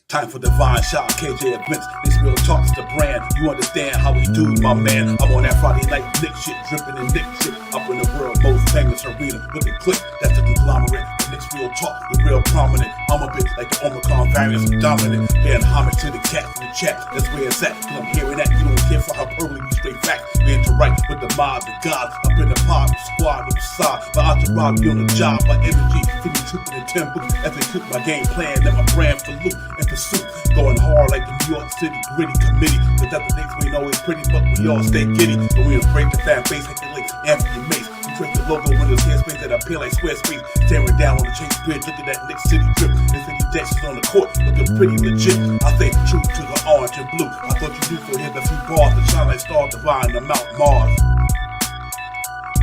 Time for divine shot, KJ events. This real talk's the brand. You understand how we do, my man. I'm on that Friday night Knicks shit, dripping in Knicks shit. Up in the world, most famous arena with a click. That's the conglomerate. The Knicks real talk, the real prominent. I'm a bit like the Omicron variant, so dominant. Paying homage to the cat in the chat. That's where it's at. Cause I'm hearing that. You don't care for hyperbole, you straight facts. We interact with the mob, the gods. Up in the pod, the squad, the facade. The entourage be on the job, my energy. 50 tripping in 10 books. As they cook my game plan, let my brand for loot and pursuit. Going hard like the New York City gritty committee. Cause that's the things we know is pretty, but we all stay giddy. But we embrace the fan base like the late Anthony Mace. We create the logo when there's hair space that appear like square space. Staring down on the Chase Bridge, look at that Knicks City drip. And 50 Jacksons on the court, looking pretty legit. I stay true to the orange and blue. I thought you knew for him a few bars to shine like stars divine on Mount Mars.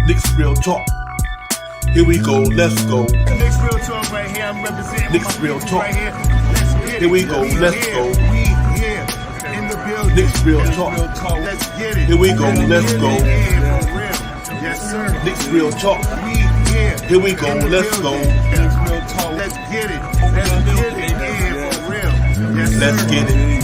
Knicks real talk. Here we go, let's go. Knicks real talk right here. I'm representing Knicks real talk. right here. Let's get Here we it. go, let's go. We here in the building. Knicks real talk. Let's get it. Here we go, let's go. Yeah, for real. Yes, sir. Knicks real talk. We here. Here we go, in the let's go. building. Let's get it. Let's get it. Yeah, for real. Yes, sir. Let's get it.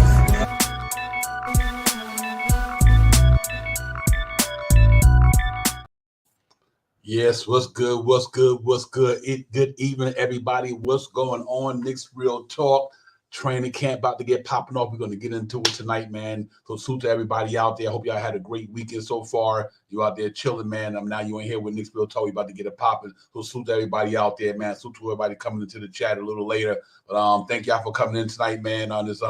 Yes, what's good? What's good? What's good? Good evening, everybody. What's going on? Knicks Real Talk. Training camp about to get popping off. We're going to get into it tonight, man. So salute to everybody out there. I hope y'all had a great weekend so far. You out there chilling, man. Now you in here with Knicks Real Talk. We about to get it popping. So salute to everybody out there, man. Salute to everybody coming into the chat a little later. But thank y'all for coming in tonight, man, on this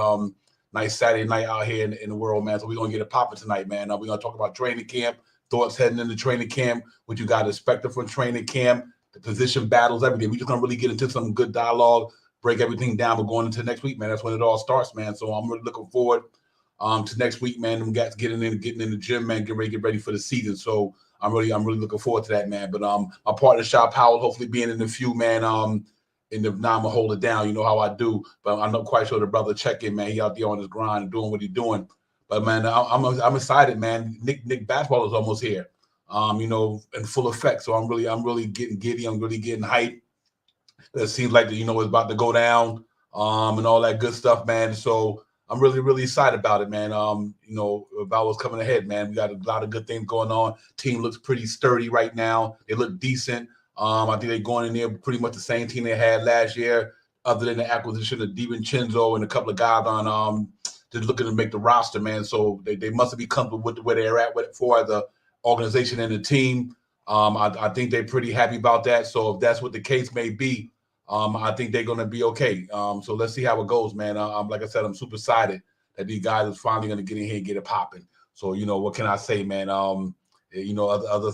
nice Saturday night out here in the world, man. So we're going to get it popping tonight, man. We're going to talk about training camp. Thoughts heading into training camp, what you got expected from training camp, the position battles, everything. We're just gonna really get into some good dialogue, break everything down. We're going into next week, man. That's when it all starts, man. So I'm really looking forward to next week, man. Them guys getting in the gym, man, get ready for the season. So I'm really looking forward to that, man. But my partner Shop Howell, hopefully being in the few, man. In the now I'm gonna hold it down. You know how I do, but I'm not quite sure the brother check in, man. He out there on his grind and doing what he's doing. But man, I'm excited, man. Nick basketball is almost here, in full effect. So I'm really getting giddy. I'm really getting hyped. It seems like it's about to go down, and all that good stuff, man. So I'm really excited about it, man. About what's coming ahead, man. We got a lot of good things going on. Team looks pretty sturdy right now. They look decent. I think they're going in there pretty much the same team they had last year, other than the acquisition of DiVincenzo and a couple of guys on just looking to make the roster, man. So they must be comfortable with where they're at for the organization and the team. I think they're pretty happy about that. So if that's what the case may be, I think they're going to be okay. So let's see how it goes, man. Like I said, I'm super excited that these guys are finally going to get in here and get it popping. So, what can I say, man? Other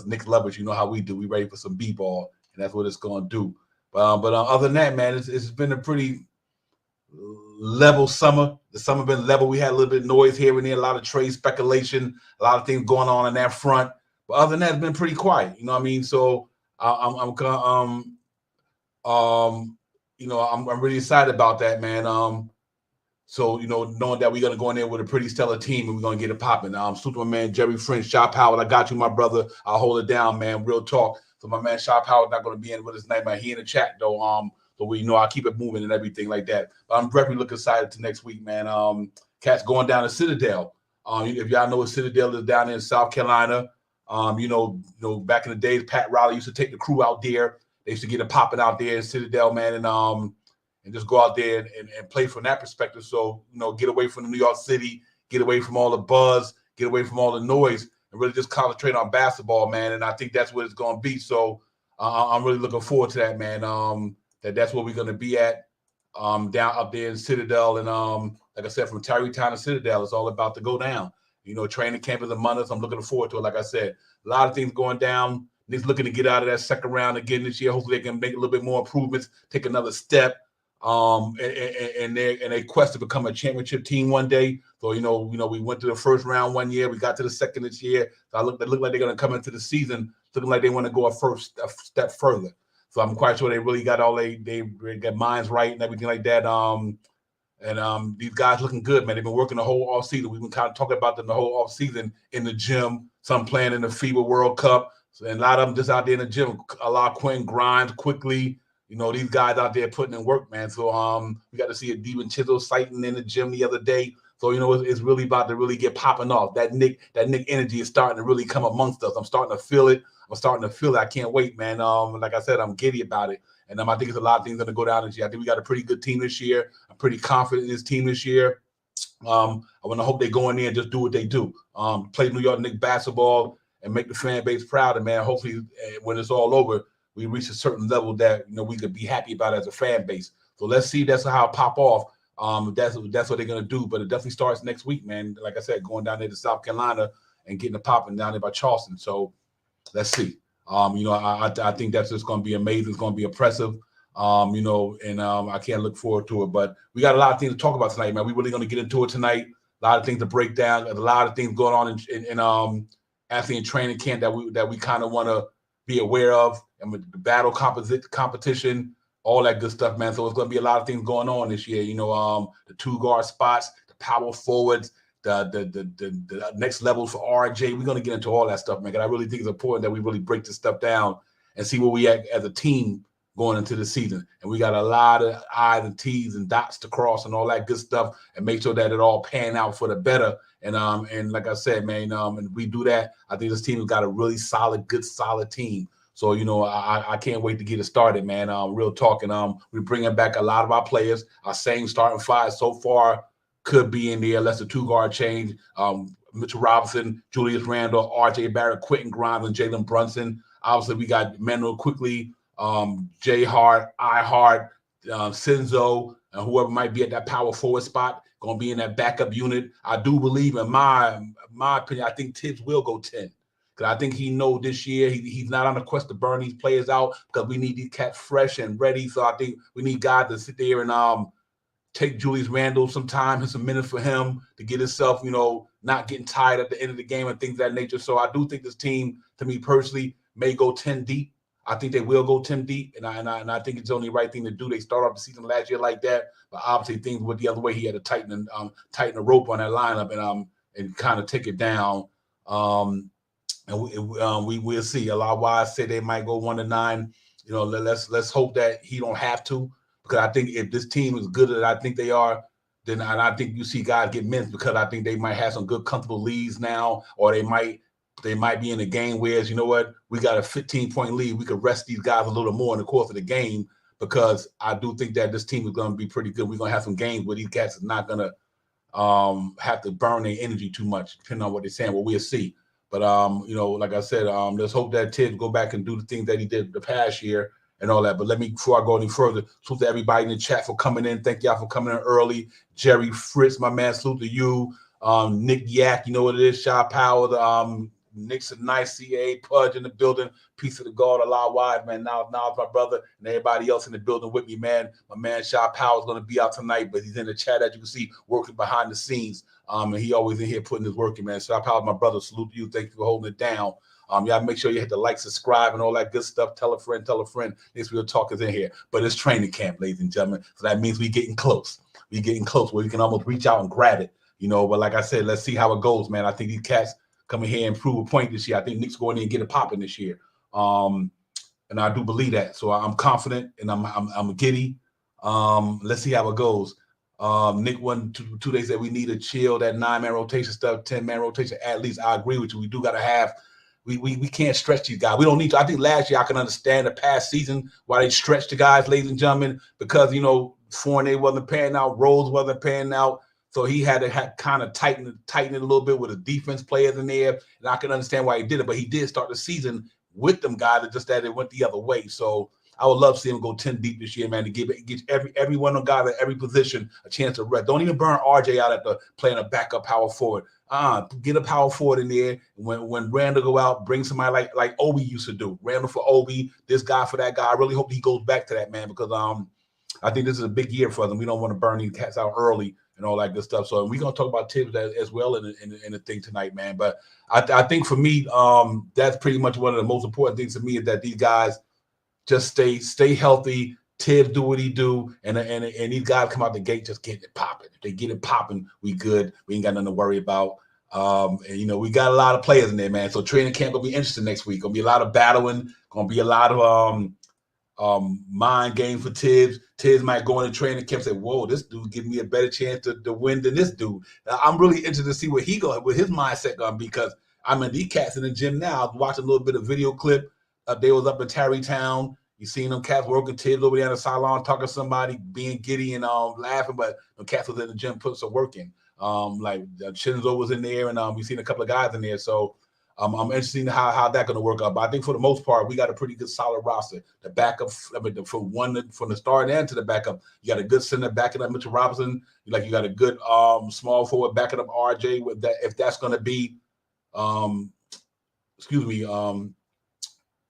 Knicks lovers, you know how we do. We ready for some b-ball, and that's what it's going to do. But other than that, man, it's been a pretty level summer. The summer been level. We had a little bit of noise here and there, a lot of trade speculation, a lot of things going on that front. But other than that, it's been pretty quiet. You know what I mean? So I'm really excited about that, man. Knowing that we're gonna go in there with a pretty stellar team and we're gonna get it popping. Superman Jerry French, Shop Howard, I got you, my brother. I'll hold it down, man. Real talk. So my man Shop Howard's not gonna be in with us tonight, man. He in the chat though. So I keep it moving and everything like that. But I'm definitely looking excited to next week, man. Cats going down to Citedal. If y'all know what Citedal is down there in South Carolina, back in the days, Pat Riley used to take the crew out there. They used to get it popping out there in Citedal, man, and just go out there and play from that perspective. So, get away from New York City, get away from all the buzz, get away from all the noise, and really just concentrate on basketball, man. And I think that's what it's going to be. So I'm really looking forward to that, man. That's where we're going to be at down up there in Citedal. And like I said, from Tarrytown to Citedal, it's all about to go down. Training camp is among us. I'm looking forward to it. Like I said, a lot of things going down. Knicks looking to get out of that second round again this year. Hopefully they can make a little bit more improvements, take another step in their quest to become a championship team one day. So, we went to the first round one year. We got to the second this year. So they look like they're going to come into the season looking like they want to go a step further. So I'm quite sure they really got all they got minds right and everything like that. These guys looking good, man. They've been working the whole off season. We've been kind of talking about them the whole off season in the gym. Some playing in the FIBA World Cup, and a lot of them just out there in the gym. A lot of Quinn Grimes, Quickley, You know, these guys out there putting in work, man. So we got to see a Demon Chisel sighting in the gym the other day. So, you know, it's really about to really get popping off. That Nick energy is starting to really come amongst us. I'm starting to feel it. I can't wait, man. Like I said, I'm giddy about it. And I think it's a lot of things going to go down this year. I think we got a pretty good team this year. I'm pretty confident in this team this year. I want to hope they go in there and just do what they do. Play New York Knicks basketball and make the fan base proud. And, man, hopefully when it's all over, we reach a certain level that, you know, we could be happy about as a fan base. So let's see. That's how it pop off. That's what they're gonna do. But it definitely starts next week, man. Like I said, going down there to South Carolina and getting the popping down there by Charleston. So let's see. You know, I think that's just gonna be amazing. It's gonna be impressive. You know, and I can't look forward to it. But we got a lot of things to talk about tonight, man. We're really gonna get into it tonight. A lot of things to break down. A lot of things going on in actually in training camp that we kind of want to be aware of, and with the battle competition, all that good stuff, man. So it's going to be a lot of things going on this year. You know, the 2-guard spots, the power forwards, the next level for RJ. We're going to get into all that stuff, man. Because I really think it's important that we really break this stuff down and see where we at as a team going into the season. And we got a lot of I's and T's and dots to cross and all that good stuff, and make sure that it all pan out for the better. And like I said, man, and we do that, I think this team has got a really solid team. So, you know, I can't wait to get it started, man. Real talk. And we're bringing back a lot of our players. Our same starting five so far could be in there, unless the 2-guard change. Mitchell Robinson, Julius Randle, RJ Barrett, Quentin Grimes, and Jalen Brunson. Obviously, we got Manuel Quickley, Jay Hart, I Hart, Senzo, and whoever might be at that power forward spot, going to be in that backup unit. I do believe, in my opinion, I think THIBS will go 10. Because I think he knows this year he's not on the quest to burn these players out, because we need these cats fresh and ready. So I think we need guys to sit there and take Julius Randle some time and some minutes for him to get himself, you know, not getting tired at the end of the game and things of that nature. So I do think this team, to me personally, may go 10 deep. I think they will go 10 deep, and I think it's the only right thing to do. They started off the season last year like that, but obviously things went the other way. He had to tighten the rope on that lineup and kind of take it down. And we will see. A lot of wise say they might go 1-9. You know, let's hope that he don't have to, because I think if this team is good as I think they are, then I think you see guys get minutes, because I think they might have some good comfortable leads now, or they might be in a game where, you know what, we got a 15-point lead. We could rest these guys a little more in the course of the game, because I do think that this team is going to be pretty good. We're going to have some games where these cats are not going to have to burn their energy too much, depending on what they're saying. Well, we'll see. But, you know, like I said, let's hope that THIBS go back and do the things that he did the past year and all that. But before I go any further, salute to everybody in the chat for coming in. Thank y'all for coming in early. Jerry Fritz, my man, salute to you. Nick Yak, you know what it is. Shaw Powell, Knicks and nice, CA Pudge in the building. Peace of the God, Allah wide, man. Now it's my brother and everybody else in the building with me, man. My man Shaw Powell is going to be out tonight, but he's in the chat, as you can see, working behind the scenes. And he always in here putting his work in, man. Shaw Powell, my brother, salute to you. Thank you for holding it down. Y'all make sure you hit the like, subscribe, and all that good stuff. Tell a friend. This Real Talk is in here. But it's training camp, ladies and gentlemen. So that means we getting close. We getting close where we can almost reach out and grab it. You know, but like I said, let's see how it goes, man. I think these cats coming here and prove a point this year. I think Knicks going in and get it popping this year. And I do believe that. So I'm confident and I'm giddy. Let's see how it goes. Nick two days said we need to chill that 9-man rotation stuff, 10-man rotation at least. I agree with you. We do got to have. We can't stretch these guys. We don't need to. I think last year I can understand the past season why they stretched the guys, ladies and gentlemen, because, you know, Fournier wasn't paying out, Rose wasn't paying out. So he had to kind of tighten it a little bit with the defense players in there. And I can understand why he did it. But he did start the season with them guys. It's just that it went the other way. So I would love to see him go 10 deep this year, man, to give every one of them guys at every position a chance to rest. Don't even burn RJ out at playing a backup power forward. Get a power forward in there. When Randall go out, bring somebody like Obi used to do. Randall for Obi, this guy for that guy. I really hope he goes back to that, man, because I think this is a big year for them. We don't want to burn these cats out early and all that good stuff. So we're going to talk about THIBS as well in the thing tonight, man. But I think for me, that's pretty much one of the most important things to me, is that these guys just stay healthy. THIBS do what he do, and these guys come out the gate just getting it popping. If they get it popping, we good. We ain't got nothing to worry about. And, you know, we got a lot of players in there, man. So training camp gonna be interesting next week. Gonna be a lot of battling. Gonna be a lot of mind game for THIBS. THIBS might go in the training camp and say, whoa, this dude give me a better chance to win than this dude. I'm really interested to see what his mindset gonna be, because I'm in these cats in the gym now. I was watching a little bit of video clip. They was up in Tarrytown. You seen them cats working, THIBS over there in the salon talking to somebody, being giddy and laughing, but the cats was in the gym putting some work in. Like Shinzo was in there, and we seen a couple of guys in there. So I'm interested in how that's going to work out. But I think for the most part, we got a pretty good solid roster. The backup, from the start and to the backup, you got a good center backing up Mitchell Robinson. You got a good small forward backing up RJ. With that, if that's going to be, my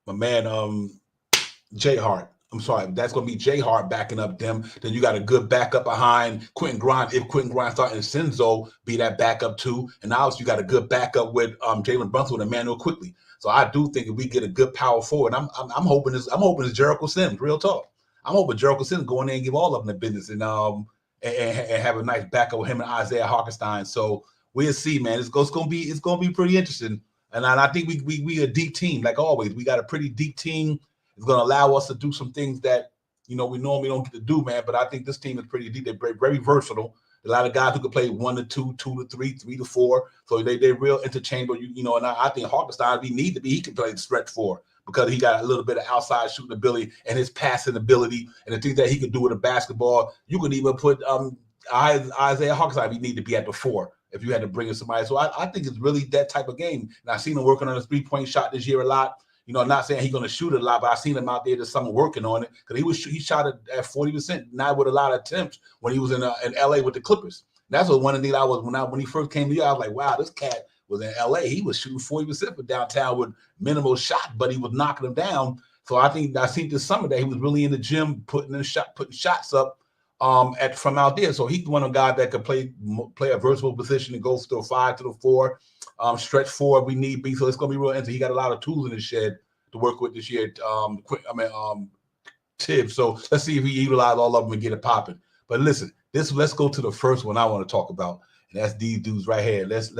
man, Jay Hart. I'm sorry, that's going to be Jay Hart backing up them. Then you got a good backup behind Quentin Grimes. If Quentin Grimes starting Senzo be that backup too, and obviously you got a good backup with Jalen Brunson and Emmanuel Quickley. So I do think if we get a good power forward, I'm hoping it's Jericho Sims. Real talk. I'm hoping Jericho Sims go in there and give all of them the business and have a nice backup with him and Isaiah Harkenstein. So we'll see, man. It's gonna be pretty interesting. And I think we a deep team, like always. We got a pretty deep team. It's going to allow us to do some things that, we normally don't get to do, man. But I think this team is pretty deep. They're very, very versatile. A lot of guys who can play 1 to 2, 2 to 3, 3 to 4. So they're real interchangeable. And I think Harkenstein, he can play the stretch 4 because he got a little bit of outside shooting ability and his passing ability and the things that he could do with a basketball. You could even put Isaiah Harkenstein if he need to be at the 4 if you had to bring in somebody. So I think it's really that type of game. And I've seen him working on his 3-point shot this year a lot. I'm not saying he's going to shoot it a lot, but I've seen him out there this summer working on it because he shot it at 40%, not with a lot of attempts when he was in LA with the Clippers. That's one of the things I was when he first came to you. I was like, wow, this cat was in LA. He was shooting 40% for downtown with minimal shot, but he was knocking them down. So I think I seen this summer that he was really in the gym putting shots up from out there. So he's one of the guys that could play a versatile position and go to the 5 to the 4. Stretch 4 we need be. So it's gonna be real interesting. He got a lot of tools in his shed to work with this year. THIBS. So let's see if he utilize all of them and get it popping. But listen, let's go to the first one I want to talk about, and that's these dudes right here. Let's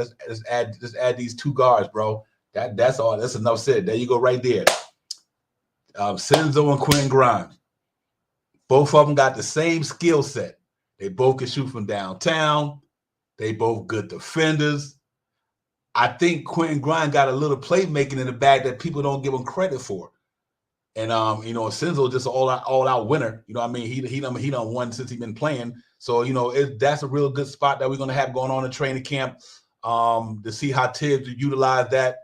add these 2 guards, bro. That's all. That's enough said. There you go, right there. Senzo and Quentin Grimes. Both of them got the same skill set. They both can shoot from downtown. They both good defenders. I think Quentin Grimes got a little playmaking in the bag that people don't give him credit for. And Senzo just an all-out winner. He done won since he's been playing. So that's a real good spot that we're gonna have going on in training camp. To see how THIBS utilize that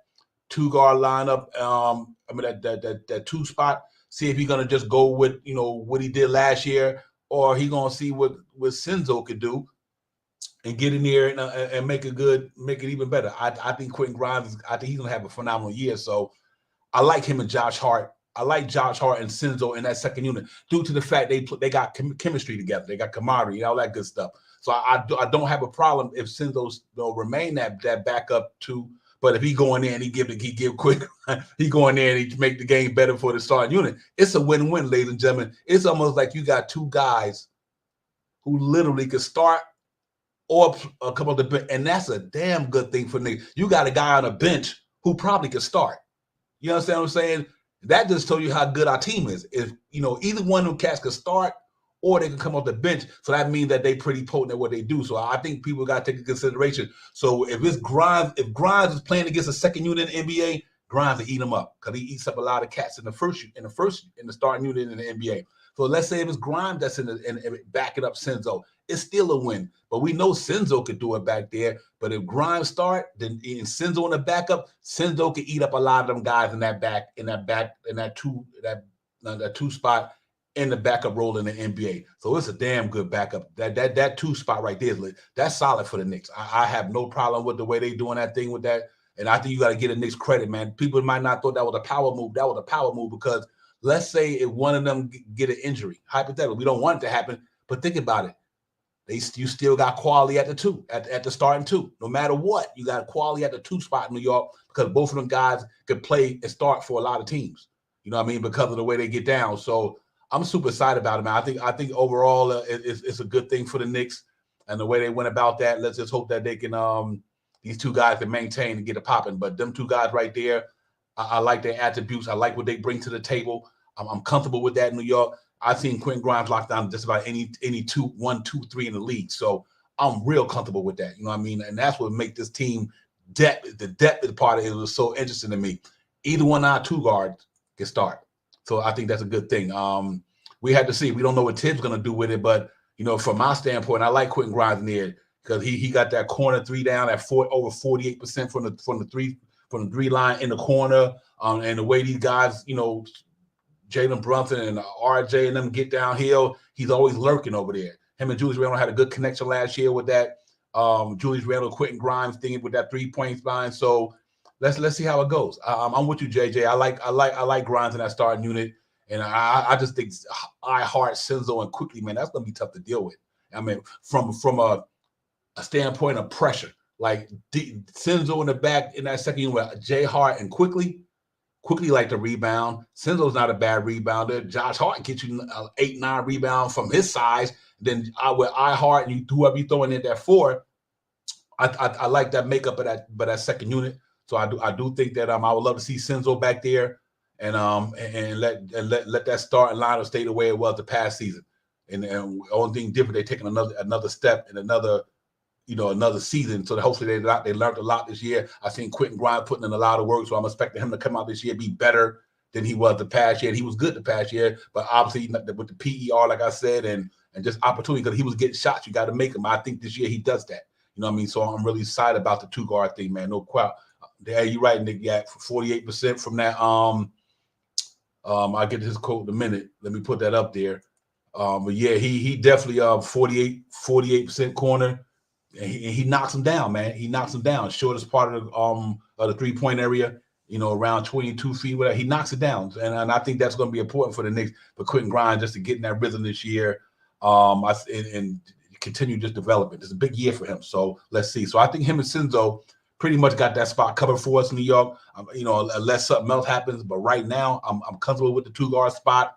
2-guard lineup. That 2 spot. See if he's gonna just go with what he did last year, or he gonna see what Senzo could do and get in there and make it even better. I think Quentin Grimes, I think he's gonna have a phenomenal year. So I like him and Josh Hart. I like Josh Hart and Senzo in that second unit due to the fact they got chemistry together. They got camaraderie, all that good stuff. So I don't have a problem if Senzo remain that backup too. But if he go in there and he give quick, he go in there and he make the game better for the starting unit. It's a win-win, ladies and gentlemen. It's almost like you got 2 guys who literally could start or come up the bench, and that's a damn good thing for Knicks. You got a guy on a bench who probably could start. You understand what I'm saying? That just tells you how good our team is. If either one of them cats could start or they can come off the bench, so that means that they pretty potent at what they do. So I think people got to take into consideration. So if Grimes is playing against a second unit in the NBA, Grimes will eat him up because he eats up a lot of cats in the starting unit in the NBA. So let's say if it's Grimes that's in backing up Senzo, it's still a win. But we know Senzo could do it back there. But if Grimes start, then in Senzo in the backup, Senzo could eat up a lot of them guys in that 2 spot in the backup role in the NBA. So it's a damn good backup. That 2 spot right there, that's solid for the Knicks. I have no problem with the way they doing that thing with that. And I think you got to get the Knicks credit, man. People might not thought that was a power move. That was a power move because let's say if one of them get an injury, hypothetically, we don't want it to happen, but think about it. You still got quality at the 2, at the starting 2. No matter what, you got quality at the 2 spot in New York because both of them guys could play and start for a lot of teams. You know what I mean? Because of the way they get down. So I'm super excited about it, man. I think overall it's a good thing for the Knicks and the way they went about that. Let's just hope that they can these 2 guys can maintain and get it popping. But them 2 guys right there, I like their attributes. I like what they bring to the table. I'm comfortable with that in New York. I've seen Quentin Grimes lock down just about any 1, 2, 3 in the league. So I'm real comfortable with that. You know what I mean? And that's what make this team depth. The depth of part of it was so interesting to me. Either one of our 2 guards can start. So I think that's a good thing. We had to see. We don't know what THIBS going to do with it, but from my standpoint, I like Quentin Grimes in there because he got that corner 3 down at over 48% from the 3 line in the corner. And the way these guys, Jalen Brunson and RJ and them get downhill, he's always lurking over there. Him and Julius Randle had a good connection last year with that Julius Randle, Quentin Grimes thing with that 3-point line. So let's see how it goes. I'm with you, JJ. I like Grimes in that starting unit, and I just think Hart, Senzo, and Quickley, man, that's gonna be tough to deal with. I mean, from a standpoint of pressure, like Senzo in the back in that second unit with Jay Hart and Quickley like to rebound. Senzo's not a bad rebounder. Josh Hart gets you 8, 9 rebound from his size. Then with Hart and whoever you throw in there that 4, I like that makeup of that second unit. So I do think that I would love to see Senzo back there and let that starting lineup stay the way it was the past season. And the only thing different, they're taking another step in another season. So hopefully they learned a lot this year. I seen Quentin Grimes putting in a lot of work, so I'm expecting him to come out this year be better than he was the past year. And he was good the past year, but obviously with the PER, like I said, and just opportunity because he was getting shots. You got to make them. I think this year he does that. You know what I mean? So I'm really excited about the 2-guard thing, man. No doubt. Yeah, you're right, Nick. Yeah, 48% from that. I'll get his quote in a minute. Let me put that up there. But yeah, he definitely 48% corner. And he knocks him down, man. He knocks him down. Shortest part of the 3-point area, around 22 feet. Whatever. He knocks it down, and I think that's going to be important for the Knicks, for Quentin Grimes, just to get in that rhythm this year, and continue just developing. It's a big year for him, so let's see. So I think him and Senzo pretty much got that spot covered for us in New York. Unless something else happens, but right now I'm comfortable with the 2-guard spot.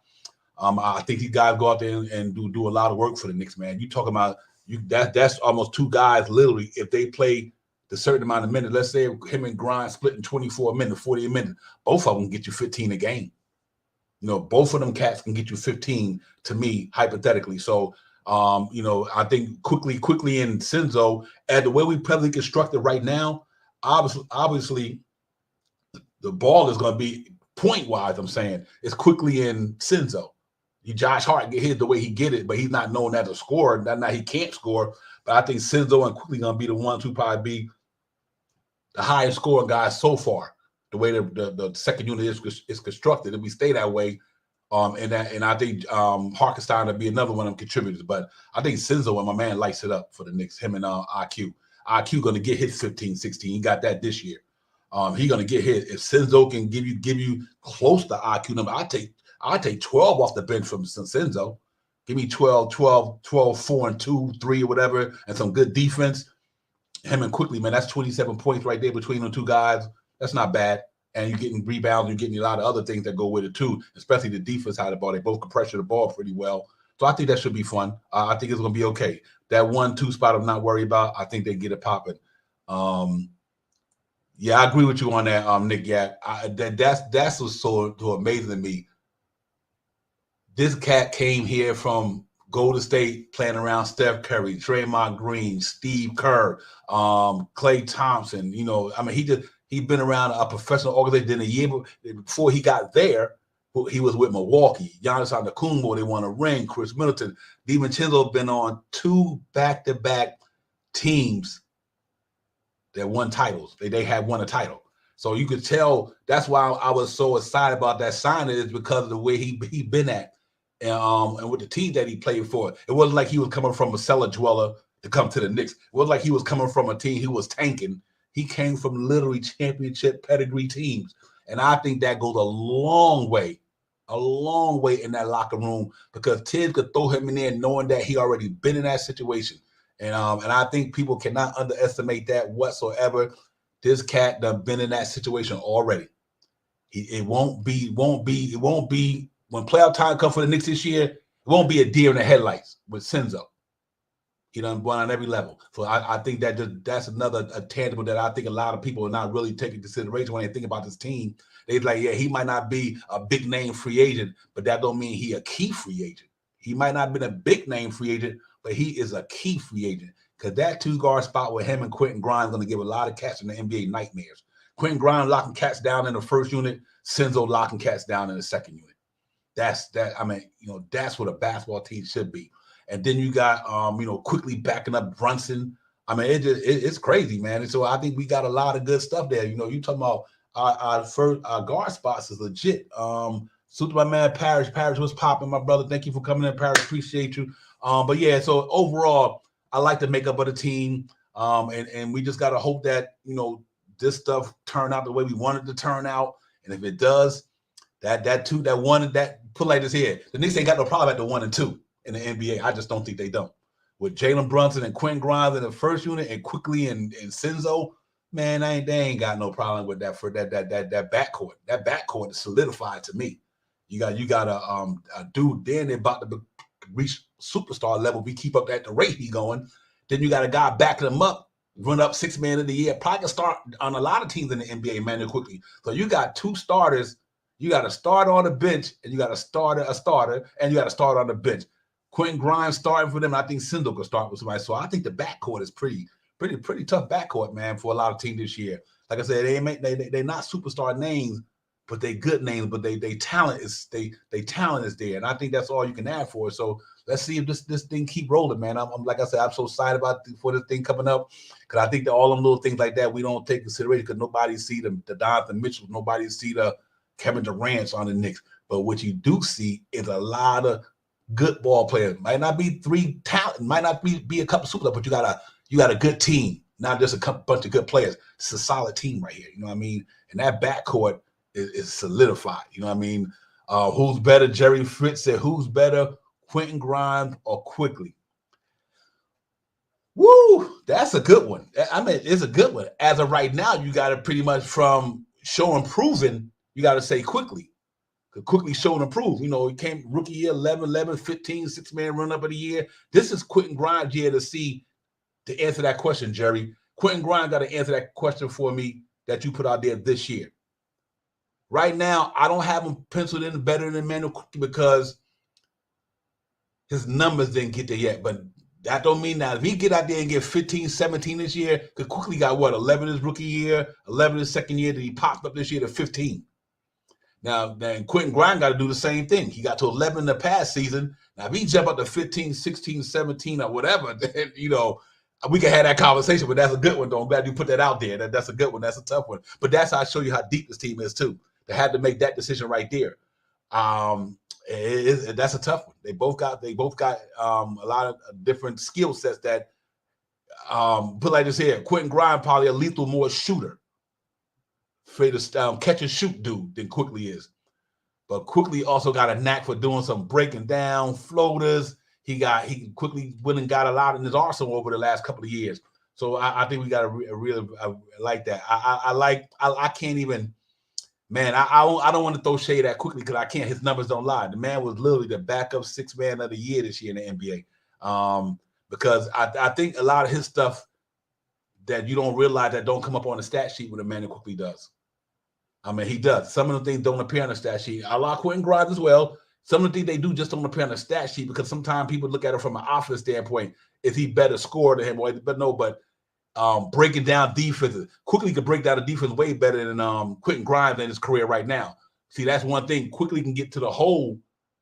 I think these guys go out there and do a lot of work for the Knicks, man. You talking about. That's almost 2 guys literally if they play the certain amount of minutes. Let's say him and Grimes splitting 24 minutes, 40 minutes. Both of them can get you 15 a game. Both of them cats can get you 15 to me, hypothetically. So, I think quickly and Senzo, at the way we probably constructed right now, obviously the ball is going to be point-wise, I'm saying, it's Quickley and Senzo. Josh Hart get hit the way he get it, but he's not known as a scorer. Not he can't score, but I think Senzo and Quickley gonna be the ones who probably be the highest scoring guys so far. The way the second unit is constructed, if we stay that way, and I think Harkenstein will be another one of them contributors. But I think Senzo and my man lights it up for the Knicks. Him and IQ gonna get his 15, 16. He got that this year. He gonna get his. If Senzo can give you close to IQ number, I'll take 12 off the bench from Senzo. Give me 12, 4 and 2, 3 or whatever, and some good defense. Him and Quickley, man, that's 27 points right there between the 2 guys. That's not bad. And you're getting rebounds, you're getting a lot of other things that go with it too, especially the defense side of the ball. They both can pressure the ball pretty well. So I think that should be fun. I think it's going to be okay. That 1-2 spot I'm not worried about. I think they get it popping. Yeah, I agree with you on that, Nick. Yeah, that's what's so amazing to me. This cat came here from Golden State playing around Steph Curry, Draymond Green, Steve Kerr, Klay Thompson. He's been around a professional organization. Then a year before he got there, he was with Milwaukee. Giannis Antetokounmpo, they won a ring. Chris Middleton, DiVincenzo been on 2 back-to-back teams that won titles. They had won a title. So you could tell that's why I was so excited about that signing, is because of the way he been at. And with the team that he played for, it wasn't like he was coming from a cellar dweller to come to the Knicks. It wasn't like he was coming from a team who was tanking. He came from literally championship pedigree teams. And I think that goes a long way in that locker room, because Tibbs could throw him in there knowing that he already been in that situation. And I think people cannot underestimate that whatsoever. This cat done been in that situation already. It won't be when playoff time comes for the Knicks this year. It won't be a deer in the headlights with Senzo. He done won on every level. So I think that's another tangible that I think a lot of people are not really taking consideration when they think about this team. They're like, yeah, he might not be a big name free agent, but that don't mean he a key free agent. He might not have been a big name free agent, but he is a key free agent. Because that 2-guard spot with him and Quentin Grimes is going to give a lot of cats in the NBA nightmares. Quentin Grimes locking cats down in the first unit, Senzo locking cats down in the second unit. That's what a basketball team should be. And then you got Quickley backing up Brunson. I mean, it's crazy, man. And so I think we got a lot of good stuff there. You talking about our guard spots is legit. Salute to my man Parrish. Parrish was popping, my brother. Thank you for coming in, Parrish. Appreciate you. But yeah, so overall, I like the makeup of the team. And we just gotta hope that this stuff turn out the way we want it to turn out. And if it does, put like this here, the Knicks ain't got no problem at the 1 and 2 in the NBA. I just don't think they don't. With Jalen Brunson and Quentin Grimes in the first unit and Quickley and Senzo, man, they ain't got no problem with that for that backcourt. That backcourt is solidified to me. You got a dude then about to reach superstar level. We keep up at the rate he going. Then you got a guy backing him up, run up 6 man of the year. Probably can start on a lot of teams in the NBA, man, quickly. So you got 2 starters. You got a starter on the bench, and you got a starter, and you got a starter on the bench. Quentin Grimes starting for them. I think Citedal could start with somebody. So I think the backcourt is pretty tough backcourt, man, for a lot of teams this year. Like I said, they're not superstar names, but they good names. But they talent is talent is there, and I think that's all you can add for it. So let's see if this thing keep rolling, man. I'm like I said, I'm so excited for this thing coming up because I think that all them little things like that we don't take consideration because nobody see the Donovan Mitchell, nobody see the Kevin Durant's on the Knicks. But what you do see is a lot of good ball players. Might not be 3 talent, might not be a couple superstars, but you got a good team, not just a bunch of good players. It's a solid team right here. You know what I mean? And that backcourt is solidified. You know what I mean? Who's better? Jerry Fritz said, who's better, Quentin Grimes or Quickley? Woo, that's a good one. I mean, it's a good one. As of right now, you got to pretty much from showing proven, you got to say Quickley. Quickley showed and proved. He came rookie year, 11, 15, 6-man run up of the year. This is Quentin Grimes here to answer that question, Jerry. Quentin Grimes got to answer that question for me that you put out there this year. Right now, I don't have him penciled in better than Emmanuel Quickley because his numbers didn't get there yet. But that don't mean that if he get out there and get 15, 17 this year, because Quickley got 11 his rookie year, 11 his second year, that he popped up this year to 15. Now, then Quentin Grimes got to do the same thing. He got to 11 in the past season. Now, if he jump up to 15, 16, 17, or whatever, then, we can have that conversation, but that's a good one, though. I'm glad you put that out there. That's a good one. That's a tough one. But that's how I show you how deep this team is, too. They had to make that decision right there. That's a tough one. They both got a lot of different skill sets that, put like this here, Quentin Grimes probably a lethal more shooter. Afraid to catch and shoot dude than Quickley is. But Quickley also got a knack for doing some breaking down floaters. He Quickley went and got a lot in his arsenal over the last couple of years. So I think we got to really like that. I can't even, man, I don't want to throw shade at Quickley because I can't. His numbers don't lie. The man was literally the backup 6-man of the year this year in the NBA. Because I think a lot of his stuff that you don't realize that don't come up on the stat sheet what Emmanuel Quickley does. I mean, he does. Some of the things don't appear on the stat sheet. I like Quentin Grimes as well. Some of the things they do just don't appear on the stat sheet because sometimes people look at it from an offense standpoint. Is he better scorer than him? But breaking down defenses. Quickley can break down the defense way better than Quentin Grimes in his career right now. See, that's one thing. Quickley can get to the hole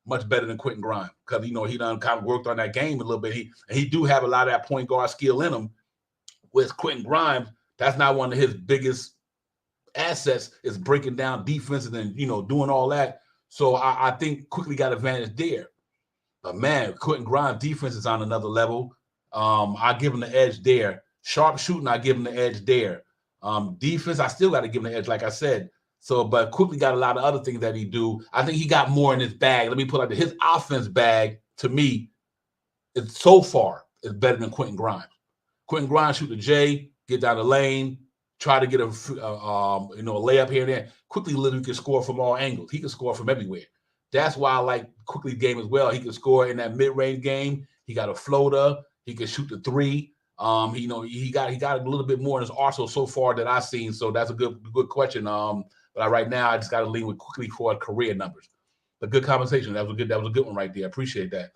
much better than Quentin Grimes because, he done kind of worked on that game a little bit. He do have a lot of that point guard skill in him. With Quentin Grimes, that's not one of his biggest assets is breaking down defenses and, doing all that. So I think Quickley got advantage there. But, man, Quentin Grimes' defense is on another level. I give him the edge there. Sharp shooting, I give him the edge there. Defense, I still got to give him the edge, like I said. So, but Quickley got a lot of other things that he do. I think he got more in his bag. Let me put his offense bag, to me, so far is better than Quentin Grimes. Quentin Grimes shoot the J, get down the lane, try to get a layup here and there. Quickley literally can score from all angles. He can score from everywhere. That's why I like Quickley's game as well. He can score in that mid-range game. He got a floater. He can shoot the three. He got a little bit more in his arsenal so far that I've seen. So that's a good question. But right now I just got to lean with Quickley for career numbers. But good conversation. That was a good one right there. I appreciate that.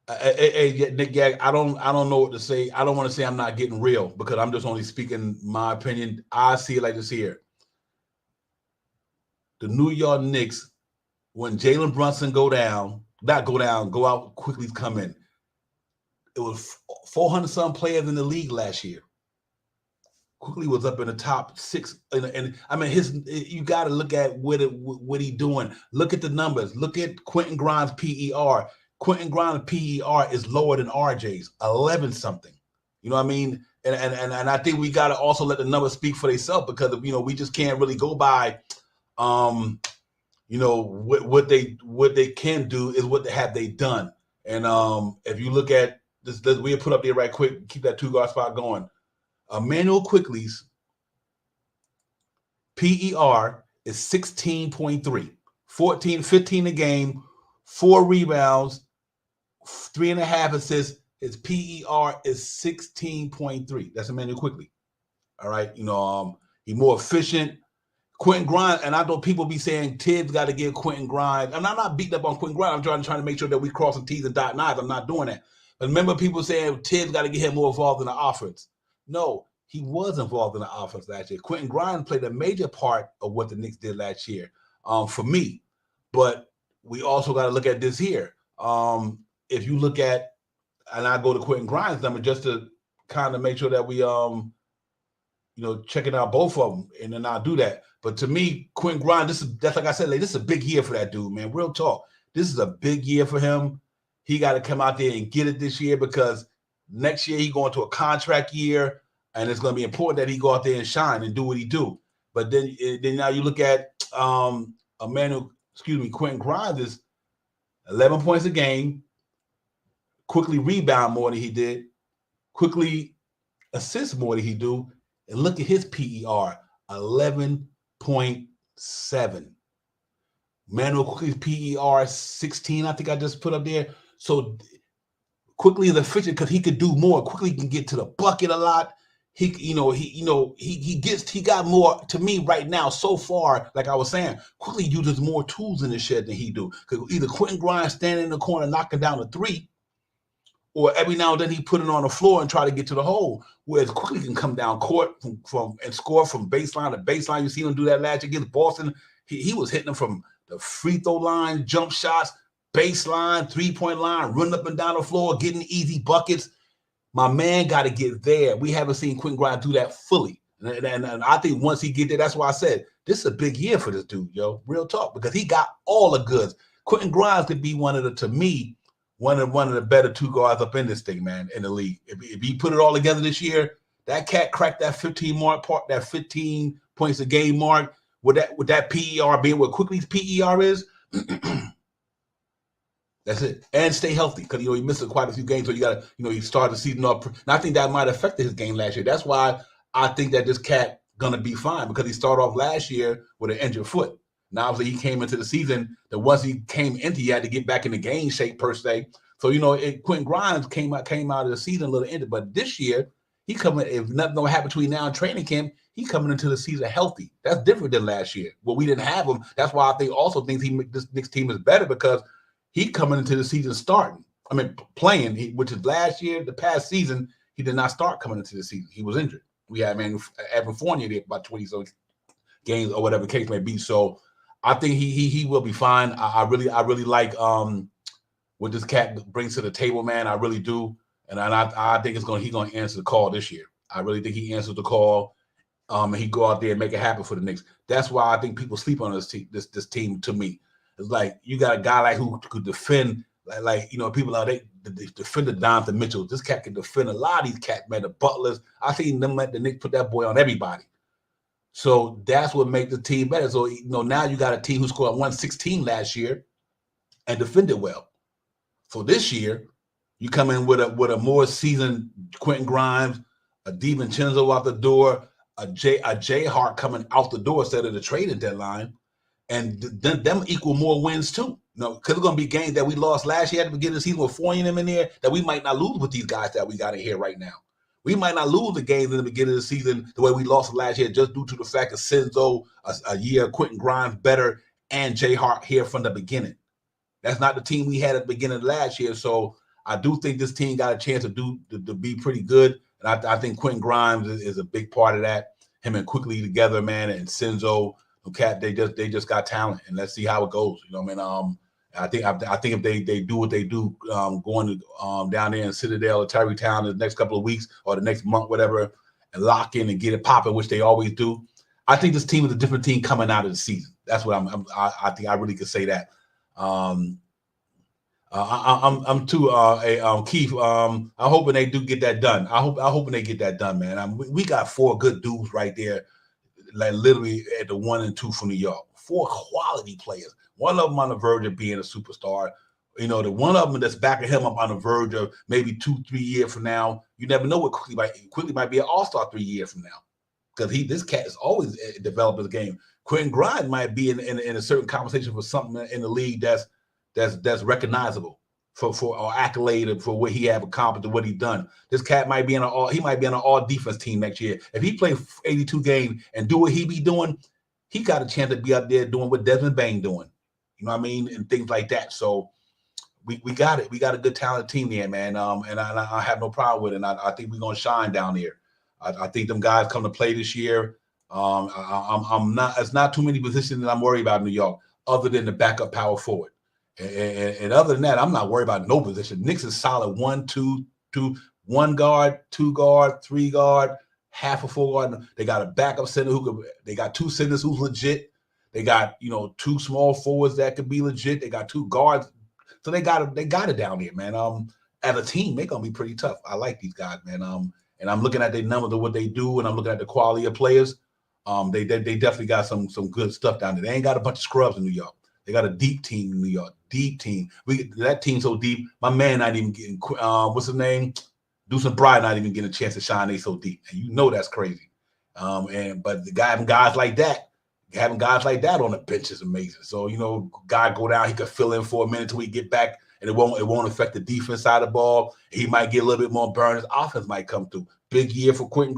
Hey, Nick Gag, I don't know what to say. I don't want to say I'm not getting real because I'm just only speaking my opinion. I see it like this here. The New York Knicks, when Jalen Brunson go out, Quickly come in. It was 400 some players in the league last year. Quickly was up in the top 6, and I mean you got to look at what he doing. Look at the numbers. Look at Quentin Grimes' PER. Quentin Grimes' PER is lower than RJ's, 11 something. You know what I mean? And I think we got to also let the numbers speak for themselves because we just can't really go by. What they can do is what they done. And if you look at this, we'll put up there right quick. Keep that 2-guard spot going. Emmanuel Quickley's PER is 16.3, 15 a game, 4 rebounds, 3.5 assists. His PER is 16.3. That's Emmanuel Quickley. All right, he's more efficient. Quentin Grimes, and I know people be saying THIBS got to give Quentin Grimes. And I'm not beating up on Quentin Grimes. I'm trying to make sure that we cross the T's and dot I's. I'm not doing that. But remember people saying THIBS got to get him more involved in the offense. No, he was involved in the offense last year. Quentin Grimes played a major part of what the Knicks did last year for me. But we also got to look at this here. If you look at, and I go to Quentin Grimes' number just to kind of make sure that we, checking out both of them, and then I'll do that. But to me, Quentin Grimes, that's like I said, this is a big year for that dude, man. Real talk. This is a big year for him. He got to come out there and get it this year because next year he going to a contract year, and it's going to be important that he go out there and shine and do what he do. But then now you look at Quentin Grimes is 11 points a game, Quickly rebound more than he did, Quickly assist more than he do, and look at his PER, 11.7. Manuel Quickly's PER 16, I think I just put up there. So Quickly is efficient because he could do more. Quickly can get to the bucket a lot. He got more to me right now so far. Like I was saying, Quickly uses more tools in the shed than he do. Because either Quentin Grimes standing in the corner knocking down a 3, or every now and then he put it on the floor and try to get to the hole. Whereas Quickly can come down court from and score from baseline to baseline. You see him do that last year against Boston. He was hitting them from the free throw line, jump shots, baseline, 3-point line, running up and down the floor, getting easy buckets. My man got to get there. We haven't seen Quentin Grimes do that fully. And I think once he get there, that's why I said this is a big year for this dude, yo. Real talk, because he got all the goods. Quentin Grimes could be one of the better 2 guards up in this thing, man, in the league. If he put it all together this year, that cat cracked that 15 points a game mark. With that PER being what Quickly's PER is, that's it. And stay healthy because he missed quite a few games. So you got to he started the season up. And I think that might have affected his game last year. That's why I think that this cat gonna be fine because he started off last year with an injured foot. Now obviously he came into the season that once he came into, he had to get back in the game shape per se. So Quentin Grimes came out of the season a little injured, but this year he coming. If nothing don't happen between now and training camp, he coming into the season healthy. That's different than last year. Well, we didn't have him. That's why I think also thinks this Knicks team is better because he coming into the season playing. Which is last year, the past season, he did not start coming into the season. He was injured. We had Evan Fournier there about 20 so games or whatever the case may be. So I think he will be fine. I really like what this cat brings to the table, man. I really do, and I think he's gonna answer the call this year. I really think he answers the call, and he go out there and make it happen for the Knicks. That's why I think people sleep on this team. To me, it's like you got a guy like who could defend, people are they defended Donovan Mitchell. This cat can defend a lot of these cats, man. The Butlers, I seen them let the Knicks put that boy on everybody. So that's what makes the team better. So now you got a team who scored 116 last year and defended well. So this year, you come in with a more seasoned Quentin Grimes, a DiVincenzo out the door, a Jay Hart coming out the door instead of the trading deadline. and them equal more wins too. Because it's going to be games that we lost last year at the beginning of the season with Fournier and them in there that we might not lose with these guys that we got in here right now. We might not lose the games in the beginning of the season the way we lost last year just due to the fact of Senzo, a year, Quentin Grimes better, and Jay Hart here from the beginning. That's not the team we had at the beginning of last year. So I do think this team got a chance to be pretty good. And I think Quentin Grimes is a big part of that. Him and Quickley together, man, and Senzo, Cat, they just got talent, and let's see how it goes. You know what I mean? I think if they do what they do, going to down there in Citedal or Tarrytown in the next couple of weeks or the next month, whatever, and lock in and get it popping, which they always do. I think this team is a different team coming out of the season. That's what I think I really could say that. I'm too Keith. I'm hoping they do get that done. I'm hoping they get that done, man. We got 4 good dudes right there, like literally at the 1 and 2 from New York. 4 quality players. One of them on the verge of being a superstar. You know, the one of them that's backing him up on the verge of maybe 2-3 years from now. You never know what Quickley might be an all-star 3 years from now, because this cat is always developing his game. Quentin Grimes might be in a certain conversation for something in the league that's recognizable for or accolade for what he have accomplished and what he's done. This cat might be on an all defense team next year. If he play 82 games and do what he be doing, he got a chance to be out there doing what Desmond Bain doing. You know what I mean? And things like that. So we got it. We got a good talented team there, man. And I have no problem with it. And I think we're gonna shine down there. I think them guys come to play this year. I'm not. It's not too many positions that I'm worried about in New York, other than the backup power forward. And other than that, I'm not worried about no position. Knicks is solid 1, 2, 1 guard, 2 guard, 3 guard, half a 4 guard. They got a backup center they got 2 centers who's legit. They got 2 small forwards that could be legit. They got 2 guards, so they got it down here, man. As a team, they're gonna be pretty tough. I like these guys, man. And I'm looking at their numbers of what they do, and I'm looking at the quality of players. They definitely got some good stuff down there. They ain't got a bunch of scrubs in New York. They got a deep team in New York. Deep team. That team's so deep. My man not even getting what's his name? Deuce Bride not even getting a chance to shine. They so deep, and that's crazy. But the guy having guys like that on the bench is amazing. So guy go down, he could fill in for a minute till we get back, and it won't affect the defense side of the ball. He might get a little bit more burn. His offense might come through. Big year for Quentin.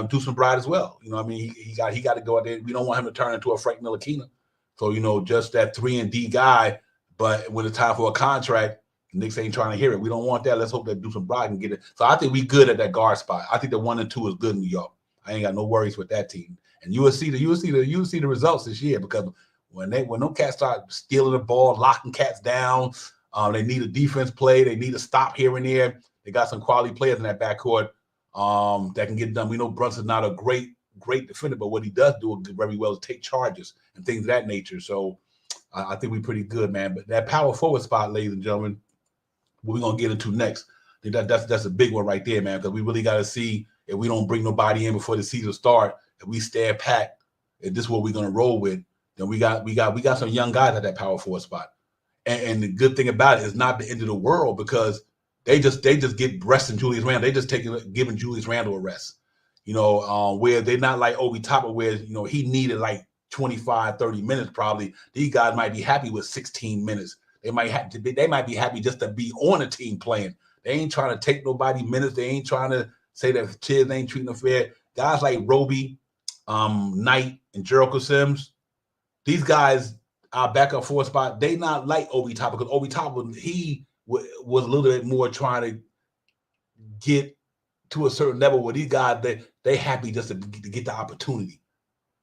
Deuce Bride as well. You know what I mean? He got to go out there. We don't want him to turn into a Frank Ntilikina. So, just that 3-and-D guy, but when it's time for a contract, Knicks ain't trying to hear it. We don't want that. Let's hope that Deuce Bride can get it. So I think we good at that guard spot. I think the 1 and 2 is good in New York. I ain't got no worries with that team. And you will see the results this year, because when them cats start stealing the ball, locking cats down, they need a defense play. They need a stop here and there. They got some quality players in that backcourt that can get it done. We know Brunson's not a great defender, but what he does do very well is take charges and things of that nature. So I think we're pretty good, man. But that power forward spot, ladies and gentlemen, what we're gonna get into next, I think that's a big one right there, man. Because we really got to see, if we don't bring nobody in before the season start, if we stand pat, if this is what we're gonna roll with, then we got some young guys at that power forward spot. And the good thing about it is not the end of the world, because they just get resting Julius Randle. They just giving Julius Randle a rest. Where they're not like Obi Toppin, where he needed like 25, 30 minutes probably. These guys might be happy with 16 minutes. They might be happy just to be on a team playing. They ain't trying to take nobody minutes. They ain't trying to say that kids ain't treating them fair. Guys like Roby, Knight, and Jericho Sims, these guys, our backup forward spot, they not like Obi Toppin, because Obi Toppin, he was a little bit more trying to get to a certain level where these guys, they happy just to get the opportunity.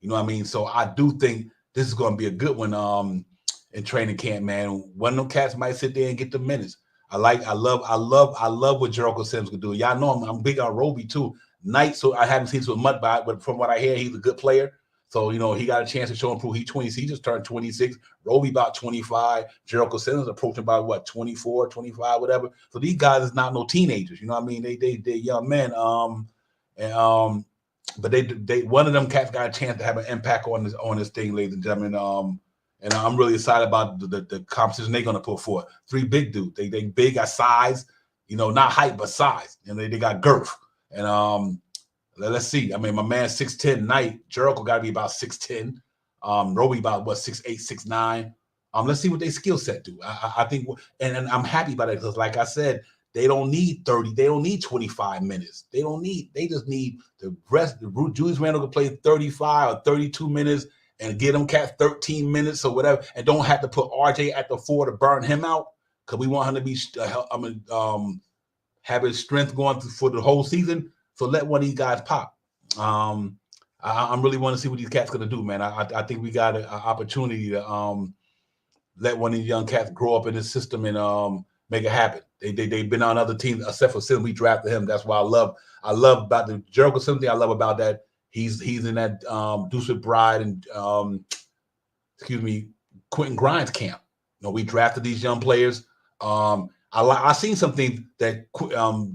You know what I mean? So I do think this is going to be a good one in training camp, man. One of them cats might sit there and get the minutes. I love what Jericho Sims could do. Y'all know I'm big on Roby too. Knight, so I haven't seen some mud by it, but from what I hear, he's a good player. So, he got a chance to show and prove. He's 20. He just turned 26. Roby about 25. Jericho Sims approaching about 24, 25, whatever. So these guys is not no teenagers. You know what I mean? They young men. But they one of them cats got a chance to have an impact on this thing, ladies and gentlemen. And I'm really excited about the competition they're gonna put forth. 3 big dudes. They big, got size, not height but size. And they got girth. And let's see. I mean, my man 6'10", Knight. Jericho got to be about 6'10". Roby about what 6'8", 6'9". Let's see what their skill set do. I think, and I'm happy about it because, like I said, they don't need 30. They don't need 25 minutes. They just need the rest. Julius Randle can play 35 or 32 minutes and get them cat 13 minutes or whatever, and don't have to put RJ at the 4 to burn him out because we want him to be have his strength going for the whole season. So let one of these guys pop. I really want to see what these cats gonna do, man. I think we got an opportunity to let one of these young cats grow up in this system and make it happen. They've been on other teams except for Sim. We drafted him. That's why I love about the Jericho Sim thing. I love about that. He's in that Deuce McBride and Quentin Grimes camp. You know, we drafted these young players. I seen something that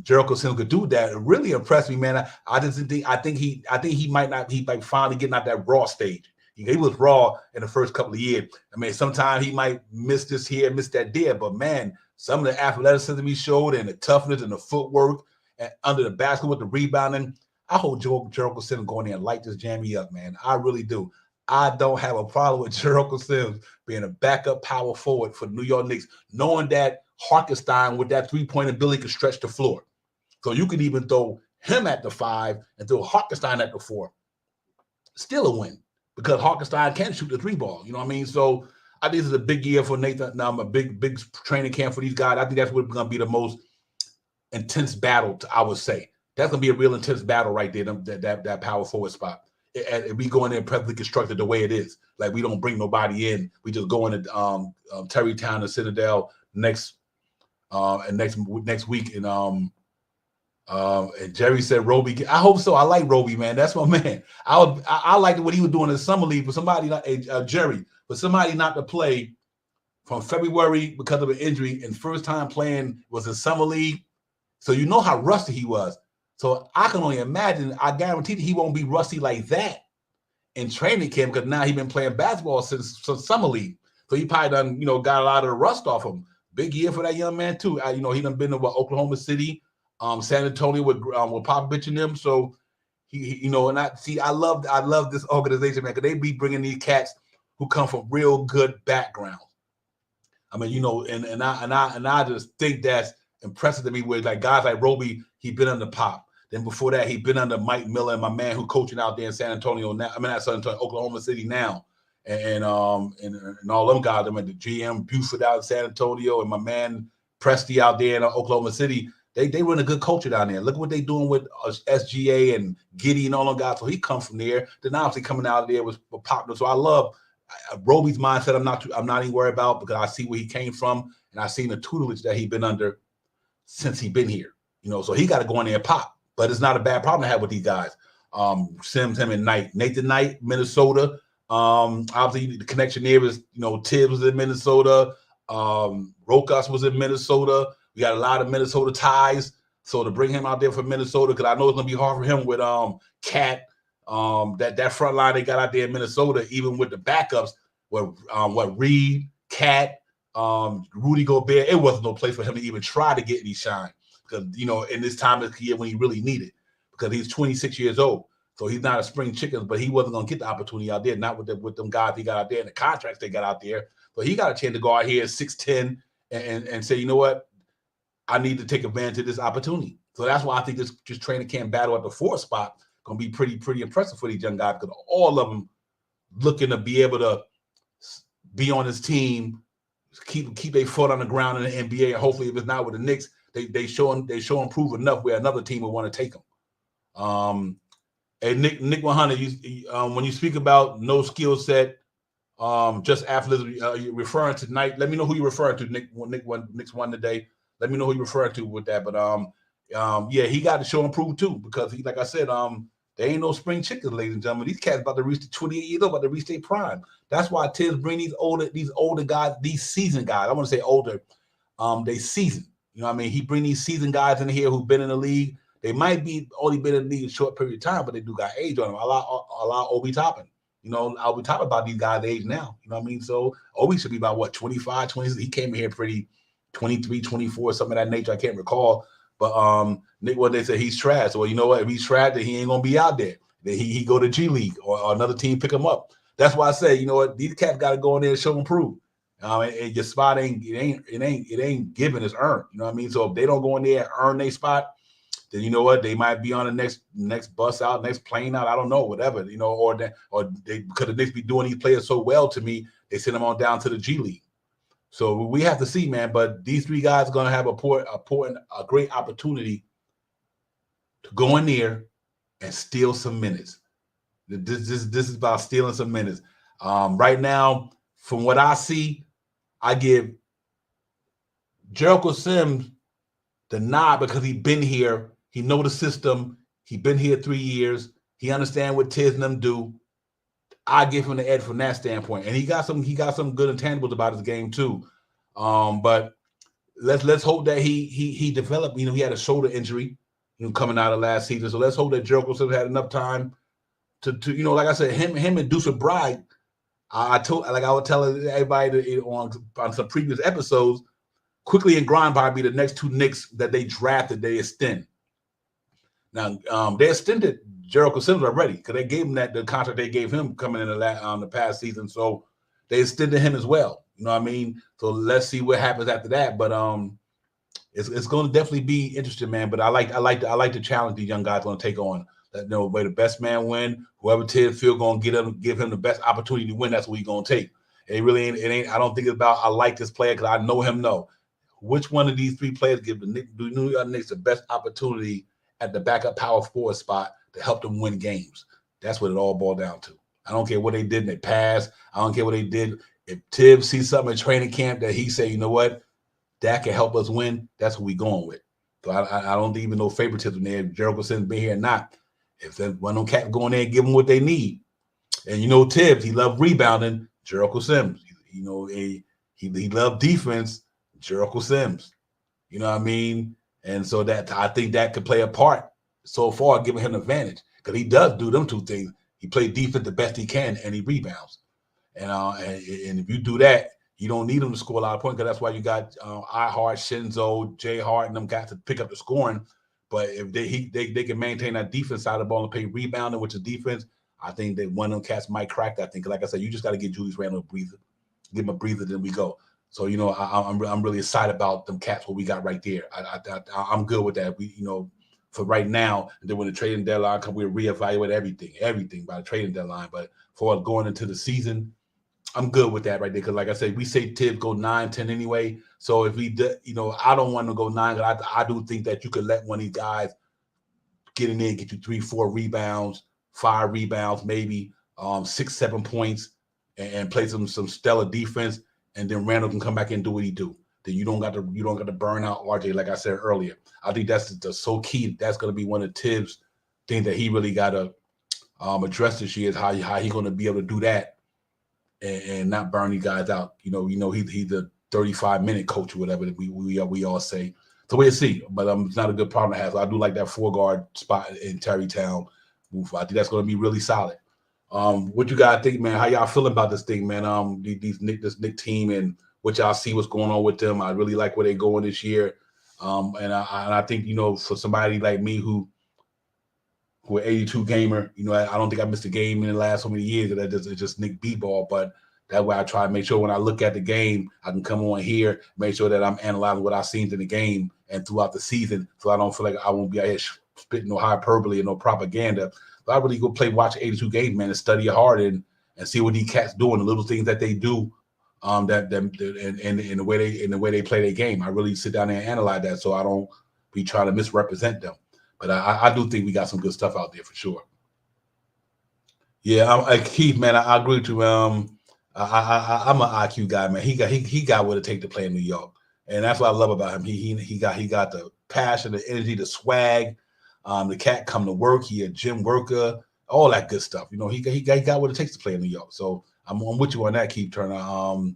Jericho Sims could do that really impressed me, man. I think he might finally getting out that raw stage. He was raw in the first couple of years. I mean, sometimes he might miss this here, miss that there, but man, some of the athleticism he showed and the toughness and the footwork and under the basket with the rebounding, I hope Jericho Sims go in there and light this jammy up, man. I really do. I don't have a problem with Jericho Sims being a backup power forward for the New York Knicks, knowing that Hartenstein with that three-point ability can stretch the floor. So you could even throw him at the 5 and throw Hartenstein at the 4. Still a win because Hartenstein can shoot the 3 ball. You know what I mean? So I think this is a big year for Nathan. Now, a big training camp for these guys. I think that's what's going to be the most intense battle, I would say. That's going to be a real intense battle right there, that power forward spot. And we go in there perfectly constructed the way it is. Like, we don't bring nobody in. We just go into Tarrytown and Citedal next week. And Jerry said Roby. I hope so. I like Roby, man. That's my man. I liked what he was doing in summer league. For somebody not Jerry, for somebody not to play from February because of an injury and first time playing was in summer league. So you know how rusty he was. So I can only imagine. I guarantee that he won't be rusty like that in training camp because now he's been playing basketball since summer league. So he probably done got a lot of the rust off him. Big year for that young man too. He done been to Oklahoma City, San Antonio with Popovich and them. So he and I love this organization, man, because they be bringing these cats who come from real good backgrounds. I mean, and I just think that's impressive to me. With like guys like Roby, he been under Pop. Then before that, he been under Mike Miller and my man who coaching out there in San Antonio now. I mean, not San Antonio, Oklahoma City now. And all them guys. I mean, the GM Buford out in San Antonio and my man Presti out there in Oklahoma City. They run a good culture down there. Look what they doing with SGA and Giddy and all them guys. So he come from there. Then obviously coming out of there was popular. So I love Roby's mindset. I'm not even worried about because I see where he came from and I seen the tutelage that he been under since he been here. So he got to go in there and pop. But it's not a bad problem to have with these guys. Sims, him, and Knight. Nathan Knight, Minnesota. Obviously the connection there is, THIBS was in Minnesota. Rokas was in Minnesota. We got a lot of Minnesota ties. So to bring him out there for Minnesota, because I know it's gonna be hard for him with Cat, that front line they got out there in Minnesota, even with the backups, Reed, Cat, Rudy Gobert, it wasn't no place for him to even try to get any shine. Because in this time of the year when he really needed, because he's 26 years old. So he's not a spring chicken, but he wasn't gonna get the opportunity out there, not with them guys he got out there and the contracts they got out there. So he got a chance to go out here at 6'10" and say, you know what? I need to take advantage of this opportunity. So that's why I think this just training camp battle at the 4th spot gonna be pretty impressive for these young guys because all of them looking to be able to be on this team, keep their foot on the ground in the NBA, and hopefully if it's not with the Knicks, they show improve enough where another team will want to take them. And Nick 100, when you speak about no skill set, just athleticism, you're referring to Knight. Let me know who you're referring to. Nick's one today. Let me know who you're referring to with that. But yeah, he got to show improve too because he, like I said, there ain't no spring chickens, ladies and gentlemen. These cats about to reach the 28 years old, about to reach their prime. That's why THIBS bring these older guys, these seasoned guys. I want to say older. They seasoned. You know what I mean? He bring these seasoned guys in here who've been in the league. They might be only been in the league a short period of time, but they do got age on them. A lot Obi Toppin. I'll be talking about these guys' age now. You know what I mean? So Obi should be about what, 25, 20. He came in here pretty 23, 24, something of that nature. I can't recall. But Nick, what they said, he's trash. So you know what? If he's trash, then he ain't gonna be out there. Then he go to G League or another team pick him up. That's why I say, you know what, these cats got to go in there and show and prove. And your spot ain't given, it's earned. You know what I mean? So if they don't go in there and earn their spot, then you know what, they might be on the next bus out, next plane out. I don't know, whatever, you know, or they because the Knicks be doing these players so well to me, they send them on down to the G League. So we have to see, man. But these three guys are going to have a great opportunity to go in there and steal some minutes. This is about stealing some minutes. Right now, from what I see, I give Jericho Sims the nod because he's been here. He know the system. He been here 3 years. He understand what THIBS and them do. I give him the edge from that standpoint, and he got some good intangibles about his game too. But let's hope that he developed. You know, he had a shoulder injury, you know, coming out of last season. So let's hope that Jericho Sims had enough time to you know, like I said, him and Deuce McBride. I was telling everybody on some previous episodes, Quickley and Grind probably be the next two Knicks that they drafted, they extend. Now, they extended Jericho Sims already because they gave him the contract they gave him coming in the past season. So they extended him as well. You know what I mean? So let's see what happens after that. But it's going to definitely be interesting, man. But I like the challenge these young guys going to take on. That, you know, where the best man win. Whoever THIBS feel going to give him the best opportunity to win. That's what he's going to take. And it really ain't. I don't think it's about I like this player because I know him. No, which one of these three players give the New York Knicks the best opportunity at the backup power forward spot to help them win games? That's what it all boiled down to. I don't care what they did in the past. I don't care what they did. If THIBS sees something in training camp that he say, you know what, that can help us win, that's what we going with. So I don't even know favoritism there. If Jericho Sims been here or not. If one of them cats go in there and give them what they need. And you know THIBS, he loved rebounding. Jericho Sims. You know, he loved defense. Jericho Sims. You know what I mean? And so that I think that could play a part so far, giving him an advantage. Because he does do them two things. He plays defense the best he can, and he rebounds. And if you do that, you don't need him to score a lot of points, because that's why you got iHeart, Shinzo, Jay Hart, and them guys to pick up the scoring. But if they can maintain that defense side of the ball and play rebounding, which is defense, I think that one of them cats might crack that thing. Like I said, you just got to get Julius Randle a breather, give him a breather, then we go. So you know, I'm really excited about them cats. What we got right there, I'm good with that. We, you know, for right now, and then when the trading deadline comes, we'll reevaluate everything by the trading deadline. But for going into the season, I'm good with that right there. Because like I said, we say THIBS go 9-10 anyway. So if we, you know, I don't want to go 9. I do think that you could let one of these guys get in there and get you 3-4 rebounds, 5 rebounds, maybe 6-7 points, and play some stellar defense, and then Randall can come back and do what he do. Then you don't got to burn out RJ, like I said earlier. I think that's so key. That's going to be one of THIBS' things that he really got to address this year, is how he going to be able to do that and not burn these guys out. You know he's a 35-minute coach or whatever we all say. So we'll see. But it's not a good problem to have. So I do like that 4-guard spot in Tarrytown. I think that's going to be really solid. What you guys think, man? How y'all feeling about this thing, man? This Knick team, and what y'all see what's going on with them. I really like where they're going this year. And I think, you know, for somebody like me who an 82 gamer, you know, I don't think I missed a game in the last so many years. It's just Knick B-ball. But that way I try to make sure when I look at the game, I can come on here, make sure that I'm analyzing what I've seen in the game and throughout the season, so I don't feel like I won't be out here spitting no hyperbole and no propaganda. But I really go watch 82 games, man, and study hard and see what these cats doing, the little things that they do, and the way they play their game. I really sit down there and analyze that, so I don't be trying to misrepresent them. But I do think we got some good stuff out there for sure. Yeah, Keith, man, I agree with you. I'm an IQ guy, man. He got what it take to play in New York, and that's what I love about him. He got the passion, the energy, the swag. The cat come to work. He a gym worker, all that good stuff. You know, he got what it takes to play in New York. So I'm with you on that, Keith Turner.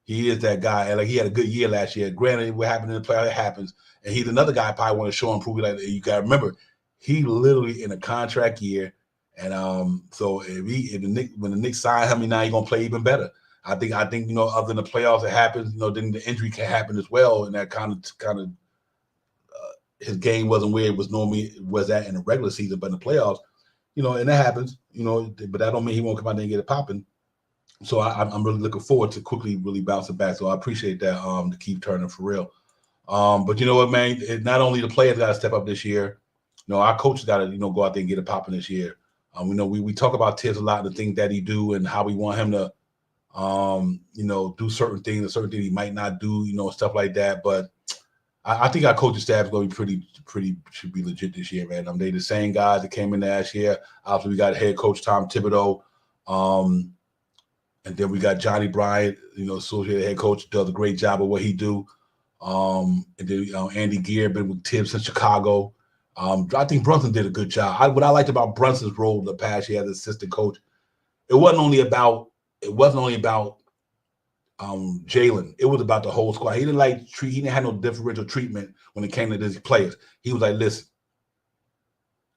He is that guy, and like he had a good year last year. Granted, what happened in the playoff happens, and he's another guy I probably want to show and prove. Like, you got to remember, he literally in a contract year, and so when the Knicks sign him, now he's gonna play even better. I think you know, other than the playoffs, it happens. You know, then the injury can happen as well, and that kind of his game wasn't where it was normally at in the regular season, but in the playoffs, you know, and that happens. You know, but that don't mean he won't come out there and get it popping. So I'm really looking forward to Quickley really bouncing back. So I appreciate that to keep turning for real. But you know what, man? Not only the players got to step up this year, our coaches got to go out there and get it popping this year. We talk about THIBS a lot, the things that he do and how we want him to do certain things, and certain things he might not do, stuff like that. But I think our coaching staff is going to be pretty should be legit this year, man. They the same guys that came in last year. Obviously, we got head coach Tom Thibodeau. And then we got Johnny Bryant, associated head coach, does a great job of what he do. And then Andy Gear been with THIBS in Chicago. I think Brunson did a good job. What I liked about Brunson's role in the past year as assistant coach, it wasn't only about Jalen. It was about the whole squad. He didn't have no differential treatment when it came to these players. He was like, listen,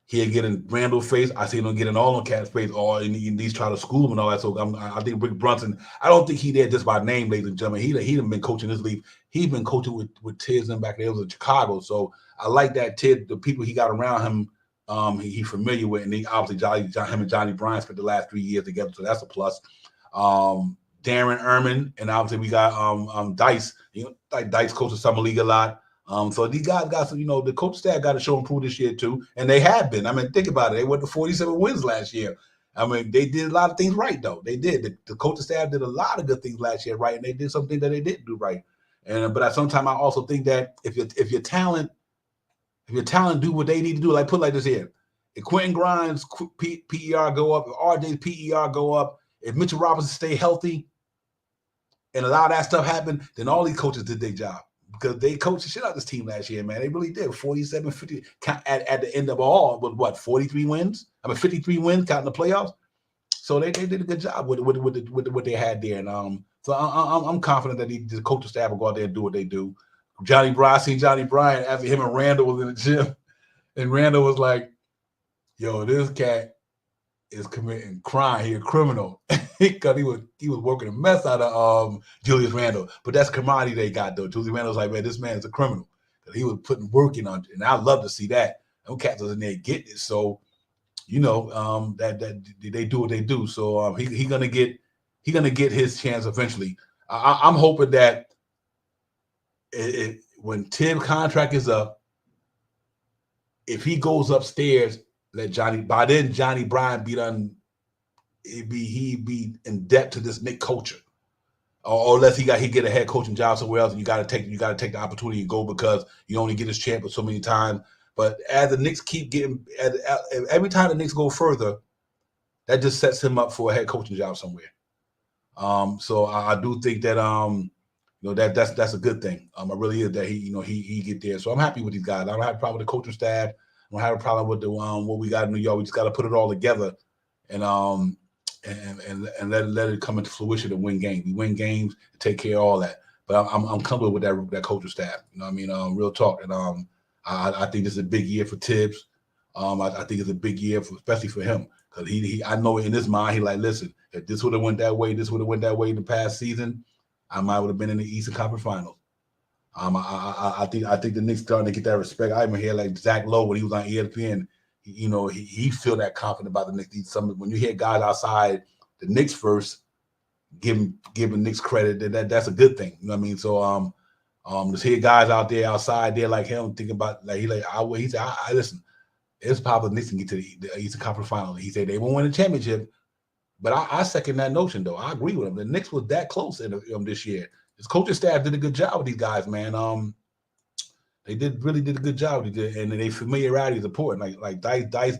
he'll get in Randall's face. I see him getting all on Cat's face, or he's trying to school him and all that. So I think Rick Brunson, I don't think he did just by name, ladies and gentlemen. He done been coaching this league. He's been coaching with Tibbs and back there. It was in Chicago. So I like that Tibbs, the people he got around him, he's familiar with. And he obviously him and Johnny Bryant spent the last 3 years together. So that's a plus. Darren Erman, and obviously we got Dice. Dice coaches Summer League a lot. So these guys got some, the coach staff got to show improve this year too, and they have been. I mean, think about it. They went to 47 wins last year. I mean, they did a lot of things right though. They did. The coaching staff did a lot of good things last year, right? And they did something that they didn't do right. And but sometimes I also think that if your talent do what they need to do, like put like this here, if Quentin Grimes' PER go up, if RJ's PER go up, if Mitchell Robinson stay healthy, and a lot of that stuff happened, then all these coaches did their job. Because they coached the shit out of this team last year, man. They really did. 47, 50 at the end of all with what, 43 wins? 53 wins counting the playoffs. So they did a good job with what they had there. And so I'm confident that the coaching staff will go out there and do what they do. Johnny Bryant after him and Randall was in the gym, and Randall was like, "Yo, this cat is committing crime. He a criminal." Because he was working a mess out of Julius Randle. But that's commodity they got though. Julius Randle's like, man, this man is a criminal. He was putting work in on it. And I love to see that. Them cats was in there getting it. So, that they do what they do. So he gonna get his chance eventually. I'm hoping that when Tim's contract is up, if he goes upstairs, Johnny Bryant be done. He'd be in debt to this Knicks culture, or unless he get a head coaching job somewhere else, and you got to take the opportunity and go because you only get his chance so many times. But as the Knicks keep getting, every time the Knicks go further, that just sets him up for a head coaching job somewhere. So I do think that that's a good thing. I really is that he get there. So I'm happy with these guys. I don't have a problem with the coaching staff. I don't have a problem with the what we got in New York. We just got to put it all together and let it come into fruition and win games. We win games, take care of all that. But I'm comfortable with that coaching staff. Real talk. And I think this is a big year for THIBS. I think it's a big year especially for him, because I know in his mind he like, listen, if this would have went that way, in the past season, I might would have been in the Eastern Conference Finals. I think the Knicks starting to get that respect. I even hear like Zach Lowe when he was on ESPN. He feel that confident about the Knicks. When you hear guys outside the Knicks first giving Knicks credit, that's a good thing. You know what I mean? So to hear guys out there outside there like him thinking about he said, listen, it's probably the Knicks can get to the Eastern Conference Finals. He said they won't win a championship, but I second that notion though. I agree with him. The Knicks was that close in this year. His coaching staff did a good job with these guys, man. They really did a good job. And their familiarity is important. Like Dice,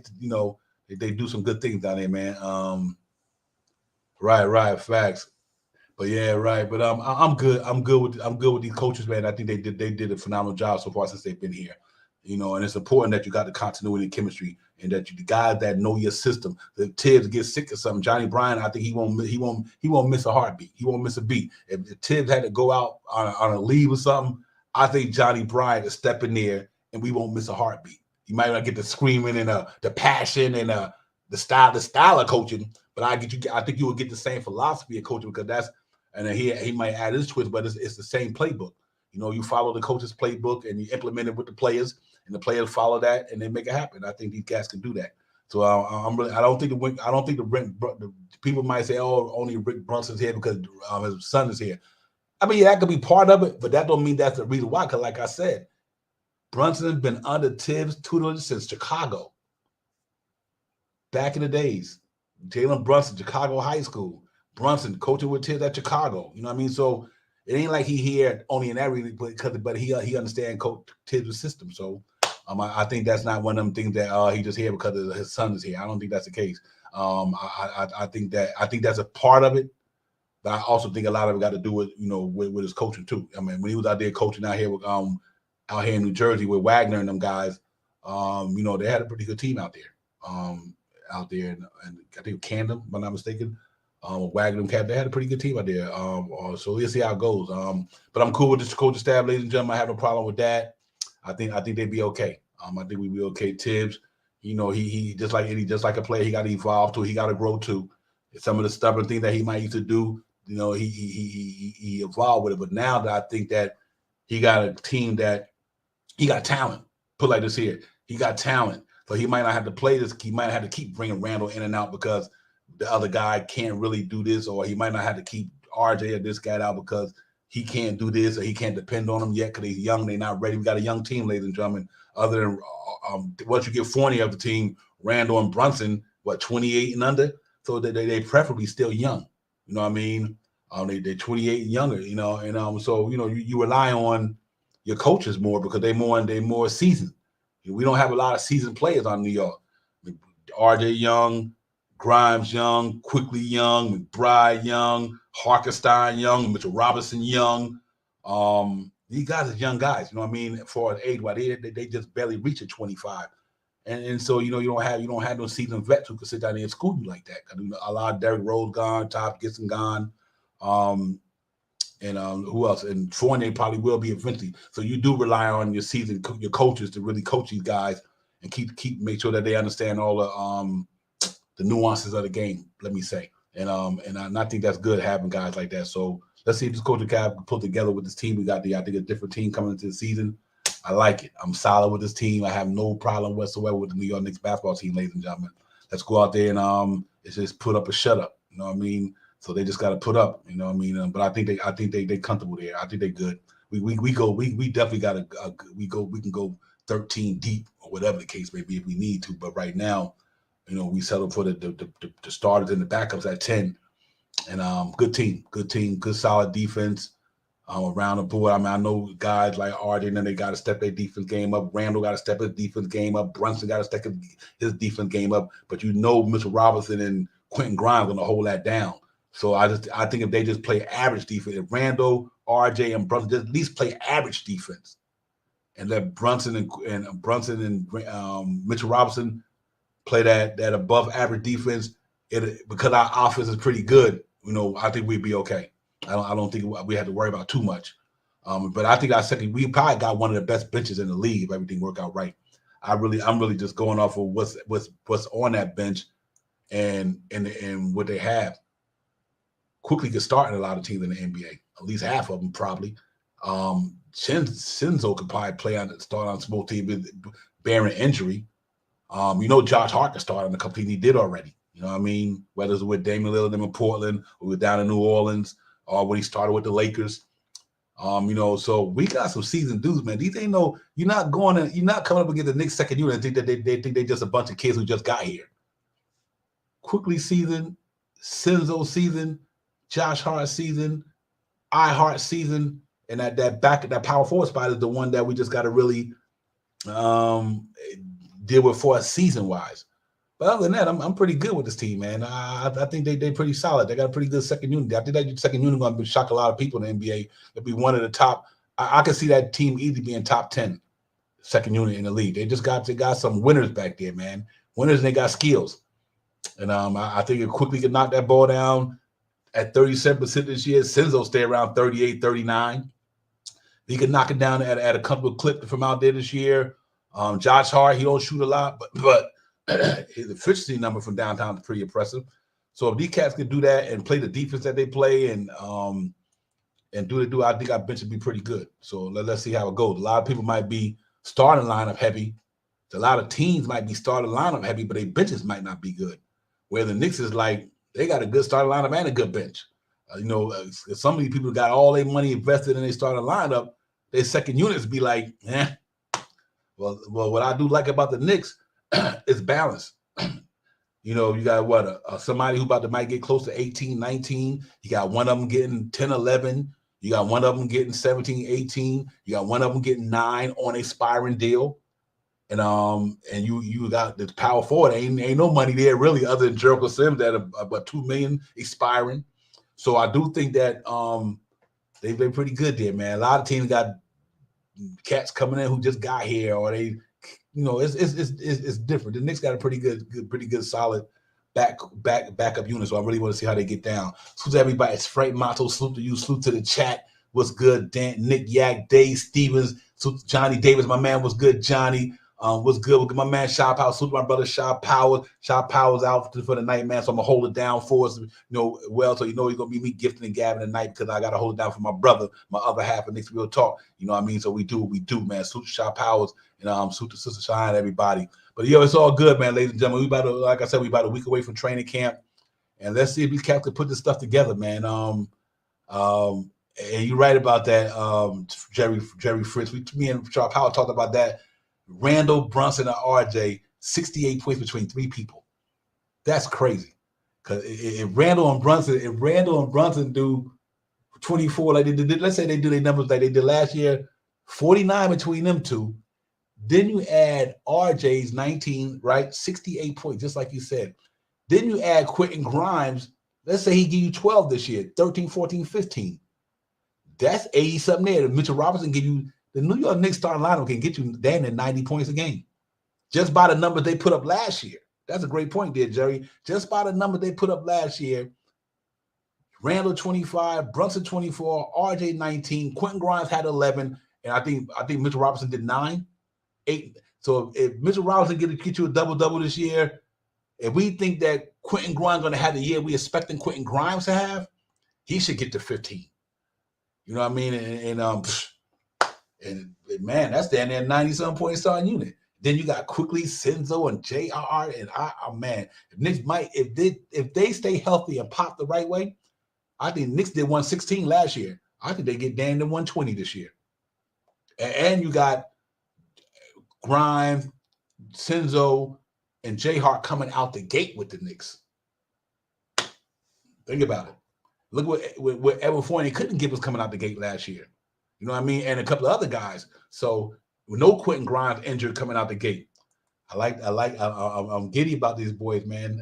they do some good things down there, man. Right, facts. But yeah, right. But I'm good. I'm good with these coaches, man. I think they did a phenomenal job so far since they've been here. And it's important that you got the continuity and chemistry, and that the guys that know your system. The THIBS get sick or something, Johnny Bryant, I think he won't miss a heartbeat. He won't miss a beat. If THIBS had to go out on a leave or something, I think Johnny Bryant is stepping there, and we won't miss a heartbeat. You might not get the screaming and the passion and the style of coaching, but I think you will get the same philosophy of coaching, because and then he might add his twist, but it's the same playbook. You follow the coach's playbook and you implement it with the players, and the players follow that and they make it happen. I think these guys can do that. So I don't think the people might say, oh, only Rick Brunson's here because his son is here. I mean, yeah, that could be part of it, but that don't mean that's the reason why. Because like I said, Brunson has been under THIBS tutelage since Chicago. Back in the days, Jalen Brunson, Chicago High School. Brunson coaching with THIBS at Chicago. You know what I mean? So it ain't like he here only in that region, but he understands Coach THIBS' system. So I think that's not one of them things that he just here because his son is here. I don't think that's the case. I think that's a part of it, but I also think a lot of it got to do with with his coaching too. I mean, when he was out there coaching out here in New Jersey with Wagner and them guys, they had a pretty good team out there. Out there, and I think Camden, if I'm not mistaken. Wagner and Cap, they had a pretty good team out there. So we'll see how it goes. But I'm cool with this coaching staff, ladies and gentlemen. I have no problem with that. I think they'd be okay. I think we'd be okay. THIBS, he just like a player, he got to evolve too. He got to grow too. Some of the stubborn things that he might used to do, he evolved with it. But now that I think that he got a team that he got talent. Put like this here, he got talent. So he might not have to play this. He might have to keep bringing Randall in and out because the other guy can't really do this, or he might not have to keep RJ or this guy out because he can't do this or he can't depend on them yet because he's young. They're not ready. We got a young team, ladies and gentlemen. Other than once you get 40 of the team, Randall and Brunson, 28 and under? So they preferably still young. You know what I mean? They're 28 and younger, and so you rely on your coaches more because they're more seasoned. We don't have a lot of seasoned players on New York. RJ Young, Grimes Young, Quickley Young, McBride Young, Harkenstein Young, Mitchell Robinson Young. These guys are young guys, you know what I mean? For age, why they just barely reach at 25. And so you don't have no seasoned vets who can sit down there and school you like that. A lot of Derrick Rose gone, Top Gibson gone. And who else? And Fournier probably will be eventually. So you do rely on your coaches to really coach these guys and make sure that they understand all the nuances of the game. Let me say, and I think that's good having guys like that. So let's see if this coaching staff can put together with this team we got there. I think a different team coming into the season. I like it. I'm solid with this team. I have no problem whatsoever with the New York Knicks basketball team, ladies and gentlemen. Let's go out there and it's just put up a shut up. You know what I mean? So they just got to put up, you know what I mean? But I think they comfortable there. I think they're good. We definitely got we can go 13 deep or whatever the case may be if we need to. But right now, we settle for the starters and the backups at 10. And good team, good solid defense around the board. I mean, I know guys like RJ and then they got to step their defense game up. Randall got to step his defense game up. Brunson got to step his defense game up. But Mitchell Robinson and Quentin Grimes are going to hold that down. So I think if they just play average defense, if Randall, RJ, and Brunson just at least play average defense, and let Brunson and Mitchell Robinson play that above average defense, because our offense is pretty good. I think we'd be okay. I don't think we have to worry about too much. But I think we probably got one of the best benches in the league if everything work out right. I'm really just going off of what's on that bench and what they have. Quickley could start in a lot of teams in the NBA, at least half of them probably. Senzo could probably start on small team bearing injury. Josh Hart could start on the couple teams he did already. You know what I mean? Whether it's with Damian Lillard in Portland or we're down in New Orleans or when he started with the Lakers. So we got some seasoned dudes, man. These ain't you're not coming up against the Knicks second unit and think that they think they just a bunch of kids who just got here. Quickley season, Senzo season, Josh Hart season, Hart season, and that power forward spot is the one that we just got to really deal with for us season wise. But other than that, I'm pretty good with this team, man. I think they're pretty solid. They got a pretty good second unit. I think that second unit is going to shock a lot of people in the NBA. It'll be one of the top. I can see that team easily being top 10 second unit in the league. They got some winners back there, man. Winners, and they got skills. And I think it quickly can knock that ball down at 37% this year. Senzo stay around 38, 39. He can knock it down at a comfortable clip from out there this year. Josh Hart, he don't shoot a lot, but his efficiency number from downtown is pretty impressive. So if these cats can do that and play the defense that they play and do, I think our bench would be pretty good. So let's see how it goes. A lot of people might be starting lineup heavy A lot of teams might be starting lineup heavy, but their benches might not be good. Where the Knicks is like, they got a good starting lineup and a good bench. Some of these people got all their money invested in their starting lineup. Their second units be like, Well, what I do like about the Knicks is balance. You got somebody who might get close to 18, 19. You got one of them getting 10, 11. You got one of them getting 17, 18. You got one of them getting 9 on a expiring deal. And you got the power forward. Ain't no money there really other than Jericho Sims that about $2 million expiring. So I do think that they've been pretty good there, man. A lot of teams got cats coming in who just got here, or they, it's different. The Knicks got a pretty good solid backup unit. So I really want to see how they get down. Salute to everybody. It's Frank Mato. Salute to you. Salute to the chat. What's good, Dan, Nick Yak, Dave Stevens, salute to Johnny Davis, my man. What's good, Johnny? What's good with my man Shaw Powers? Salute to my brother Shaw Powers. Shaw Powers out for the night, man. So I'm gonna hold it down for us, so he's gonna be me gifting and gabbing tonight because I gotta hold it down for my brother, my other half of Knicks Real Talk. You know what I mean? So we do what we do, man. Salute to Shaw Powers and salute to Sister Shine, everybody. But it's all good, man, ladies and gentlemen. Like I said, we about a week away from training camp, and let's see if these cats can put this stuff together, man. And you're right about that, Jerry Fritz. Me and Shaw Powers talked about that. Randall, Brunson, and RJ, 68 points between 3 people. That's crazy. Because if Randall and Brunson do 24, like they did, let's say they do their numbers like they did last year, 49 between them two. Then you add RJ's 19, right? 68 points, just like you said. Then you add Quentin Grimes. Let's say he give you 12 this year, 13, 14, 15. That's 80-something there. Mitchell Robinson give you. The New York Knicks starting lineup can get you damn near 90 points a game. Just by the numbers they put up last year. That's a great point there, Jerry. Just by the numbers they put up last year, Randall 25, Brunson 24, RJ 19, Quentin Grimes had 11, and I think Mitchell Robinson did 9, 8. So if Mitchell Robinson get you a double-double this year, if we think that Quentin Grimes going to have the year we expecting Quentin Grimes to have, he should get to 15. You know what I mean? And man, that's down there 90-some point starting unit. Then you got Quickley, Senzo, and JR. And man, if they stay healthy and pop the right way, I think Knicks did 116 last year. I think they get down to 120 this year. And you got Grimes, Senzo, and J Hart coming out the gate with the Knicks. Think about it. Look what Evan Fournier couldn't give us coming out the gate last year. You know what I mean? And a couple of other guys. So with no Quentin Grimes injured coming out the gate. I'm giddy about these boys, man.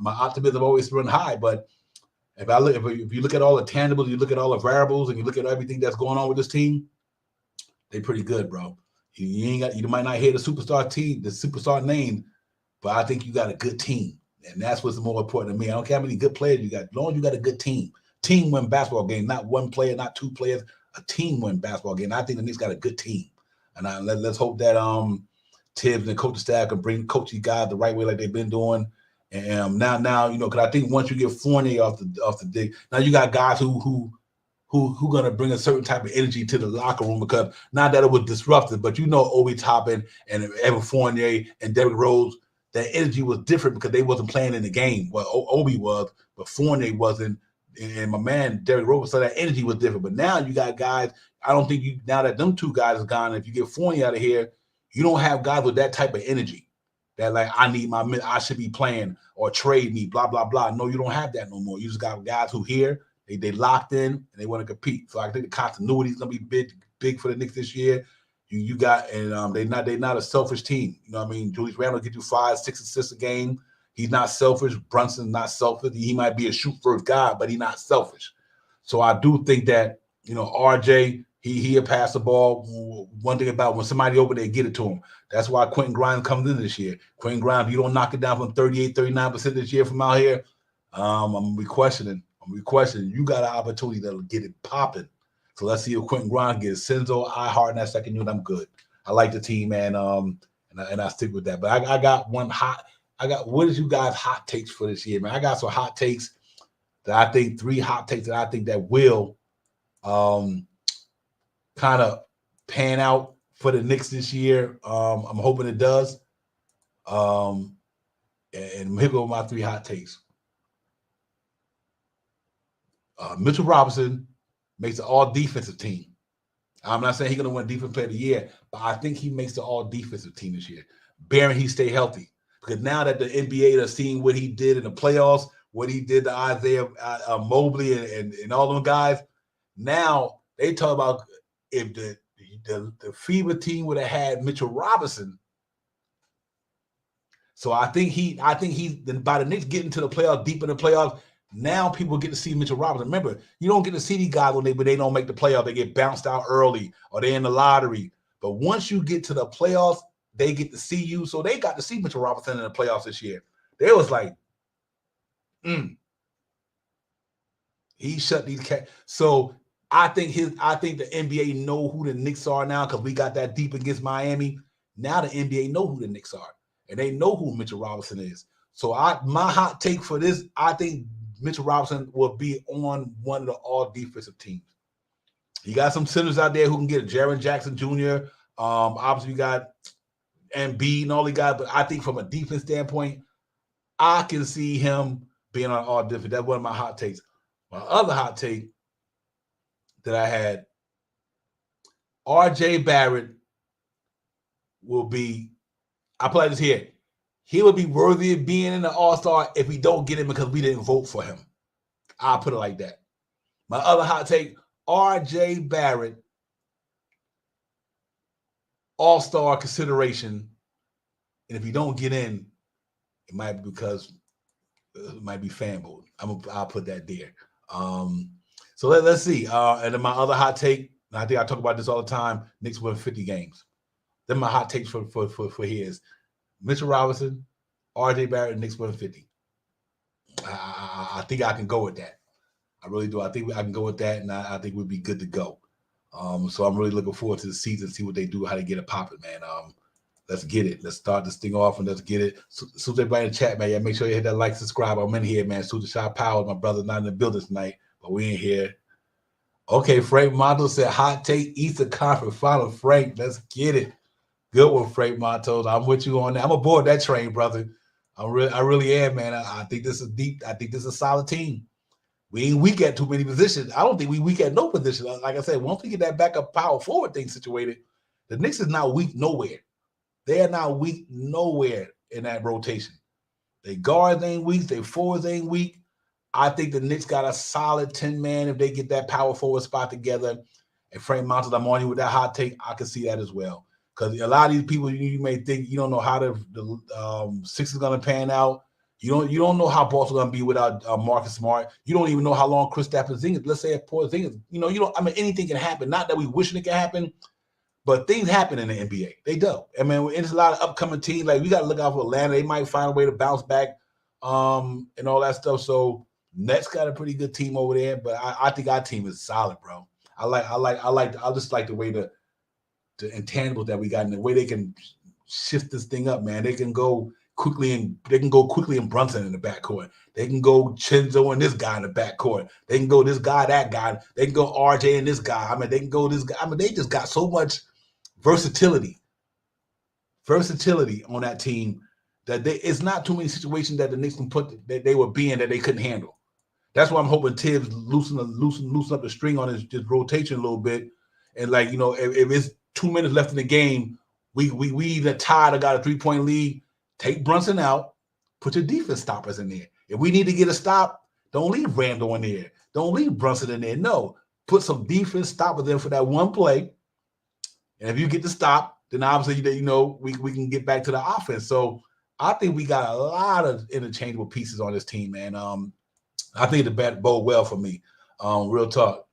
My optimism always run high, but if you look at all the tangibles, you look at all the variables, and you look at everything that's going on with this team, they pretty good, bro. You might not hear the superstar team, the superstar name, but I think you got a good team. And that's what's more important to me. I don't care how many good players you got. As long as you got a good team. Team win basketball game, not one player, not 2 players. A team win basketball game. I think the Knicks got a good team. And let's hope that THIBS and coaching staff can bring coaching guys the right way like they've been doing. And now because I think once you get Fournier off the dig, now you got guys who gonna bring a certain type of energy to the locker room, because not that it was disruptive, but Obi Toppin and Evan Fournier and Derrick Rose, that energy was different because they wasn't playing in the game. Well, Obi was, but Fournier wasn't. And my man Derrick Rose, so that energy was different. But now you got guys. I don't think now that them 2 guys are gone, if you get Fournier out of here, you don't have guys with that type of energy. That like I should be playing or trade me, blah blah blah. No, you don't have that no more. You just got guys who here they locked in and they want to compete. So I think the continuity is gonna be big for the Knicks this year. You got and they not a selfish team. You know what I mean? Julius Randle get you 5, 6 assists a game. He's not selfish. Brunson's not selfish. He might be a shoot first guy, but he's not selfish. So I do think that, RJ, he'll pass the ball. One thing about when somebody over there, get it to him. That's why Quentin Grimes comes in this year. Quentin Grimes, you don't knock it down from 38, 39% this year from out here, I'm going to be questioning. You got an opportunity to get it popping. So let's see if Quentin Grimes gets Senzo, Ihart in that second unit. I'm good. I like the team, man, and I stick with that. But I got what is you guys' hot takes for this year, man? I got some hot takes that I think 3 hot takes that I think that will kind of pan out for the Knicks this year. I'm hoping it does. And here go my 3 hot takes. Mitchell Robinson makes an all-defensive team. I'm not saying he's going to win Defensive Player of the Year, but I think he makes the all-defensive team this year, bearing he stay healthy. Because now that the NBA has seen what he did in the playoffs, what he did to Isaiah Mobley and all them guys, now they talk about if the FIBA team would have had Mitchell Robinson. So I think he's by the Knicks getting to the playoffs, deep in the playoffs. Now people get to see Mitchell Robinson. Remember, you don't get to see these guys when they don't make the playoffs. They get bounced out early or they're in the lottery. But once you get to the playoffs, they get to see you. So they got to see Mitchell Robinson in the playoffs this year. They was like, he shut these cats. So I think the NBA know who the Knicks are now because we got that deep against Miami. Now the NBA know who the Knicks are. And they know who Mitchell Robinson is. So my hot take for this, I think Mitchell Robinson will be on one of the all-defensive teams. You got some centers out there who can get Jaren Jackson Jr. Obviously, you got Embiid and all the guys. But I think from a defense standpoint, I can see him being on all defense. That's one of my hot takes. My other hot take that I had, R.J. Barrett will be, I play this here. He would be worthy of being in the All-Star if we don't get him because we didn't vote for him. I'll put it like that. My other hot take, R.J. Barrett, All-Star consideration. And if you don't get in, it might be because it might be fan vote. I'll put that there. So let's see. And then my other hot take, and I think I talk about this all the time, Knicks win 50 games. Then my hot takes for here is Mitchell Robinson, R.J. Barrett, Knicks win 50. I think I can go with that. I really do. I think I can go with that, and I think we'd be good to go. So I'm really looking forward to the season, see what they do, how to get it popping, man. Let's get it. Let's start this thing off and let's get it. So everybody in the chat, man, make sure you hit that like, subscribe. I'm in here, man. Suda Shah Powell, my brother's not in the building tonight, but we in here. Okay, Frank Monto said, hot take, Eastern Conference Final. Frank, let's get it. Good one, Frank Monto. I'm with you on that. I'm aboard that train, brother. I really am, man. I think this is deep. I think this is a solid team. We ain't weak at too many positions. I don't think we weak at no position. Like I said, once we get that backup power forward thing situated, the Knicks is not weak nowhere. They are not weak nowhere in that rotation. They guards ain't weak. They forwards ain't weak. I think the Knicks got a solid 10-man if they get that power forward spot together. And Frank Monson, I'm on you with that hot take. I can see that as well. Because a lot of these people, you may think you don't know how the Sixers are going to pan out. You don't know how Boston's going to be without Marcus Smart. You don't even know how long Kristaps Porzingis. Let's say Porzingis. You don't. I mean, anything can happen. Not that we wishing it can happen, but things happen in the NBA. They do. I mean, there's a lot of upcoming teams. Like we got to look out for Atlanta. They might find a way to bounce back, and all that stuff. So Nets got a pretty good team over there, but I think our team is solid, bro. I just like the way the intangibles that we got and the way they can shift this thing up, man. They can go Quickley and Brunson in the backcourt. They can go Chenzo and this guy in the backcourt. They can go this guy, that guy. They can go RJ and this guy. I mean, they can go this guy. I mean, they just got so much versatility on that team that it's not too many situations that the Knicks can put that they were being that they couldn't handle. That's why I'm hoping THIBS loosen up the string on his rotation a little bit. And if it's 2 minutes left in the game, we either tied or got a 3-point lead. Take Brunson out, put your defense stoppers in there. If we need to get a stop, don't leave Randall in there. Don't leave Brunson in there. No, put some defense stoppers in for that one play. And if you get the stop, then obviously we can get back to the offense. So I think we got a lot of interchangeable pieces on this team, man. I think the bat bode well for me. Real talk.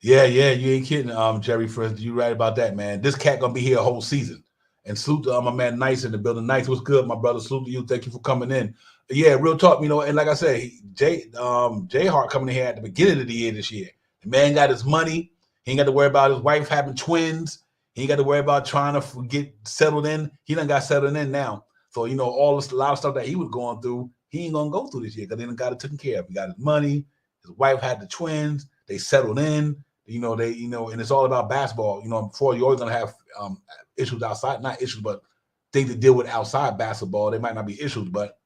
Yeah, you ain't kidding, Jerry Frisk. You right about that, man. This cat gonna be here a whole season. And salute to my man Nice in the building. Nice, what's good, my brother? Salute to you. Thank you for coming in. Yeah, real talk, and like I said, Jay Hart coming in here at the beginning of the year this year. The man got his money. He ain't got to worry about his wife having twins. He ain't got to worry about trying to get settled in. He done got settled in now. So, a lot of stuff that he was going through, he ain't gonna go through this year because he done got it taken care of. He got his money. His wife had the twins. They settled in. and it's all about basketball. Before you're always gonna have issues outside, not issues, but things to deal with outside basketball. They might not be issues, but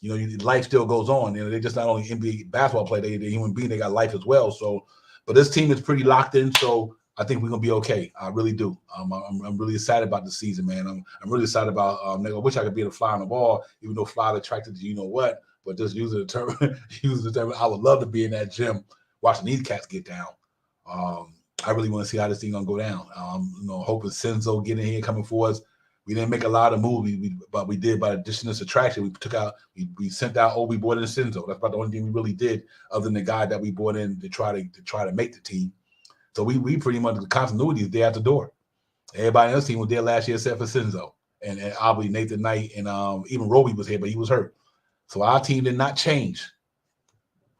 life still goes on. They're just not only NBA basketball player, they're human being. They got life as well. So, but this team is pretty locked in. So I think we're gonna be okay. I really do. I'm really excited about the season, man. I'm really excited about. I wish I could be the fly on the wall, even though fly attracted to what. But just using the term, I would love to be in that gym watching these cats get down. I really want to see how this thing gonna go down. Hoping Senzo get in here coming for us. We didn't make a lot of moves, but we did by addition and subtraction. We sent out Obi, brought in Senzo. That's about the only thing we really did, other than the guy that we brought in to try to make the team. So we pretty much, the continuity is there at the door. Everybody else team was there last year except for Senzo and obviously Nathan Knight and even Roby was here, but he was hurt. So our team did not change.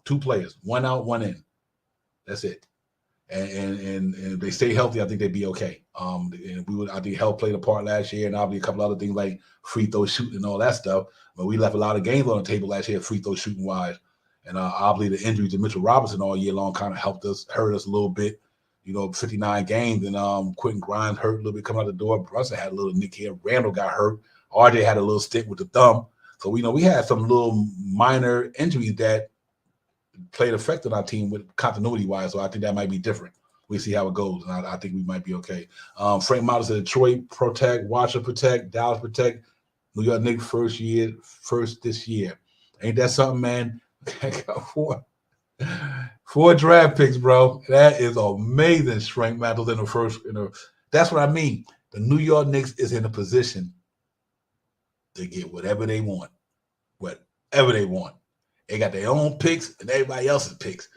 2 players, 1 out, 1 in. That's it. And if they stay healthy, I think they'd be okay. And I think health played a part last year, and obviously a couple other things like free throw shooting and all that stuff. But we left a lot of games on the table last year, free throw shooting wise. And obviously the injuries to Mitchell Robinson all year long kind of hurt us a little bit. 59 games, and Quentin Grimes hurt a little bit coming out the door. Brunson had a little nick here. Randall got hurt. RJ had a little stick with the thumb. So we had some little minor injuries that played effect on our team with continuity wise. So I think that might be different. We see how it goes, and I think we might be okay. Frank Models said Detroit protect, Washington protect, Dallas protect, New York Knicks first this year. Ain't that something, man? I got 4 draft picks, bro. That is amazing. Frank Models in the first. That's what I mean. The New York Knicks is in a position to get whatever they want, whatever they want. They got their own picks and everybody else's picks.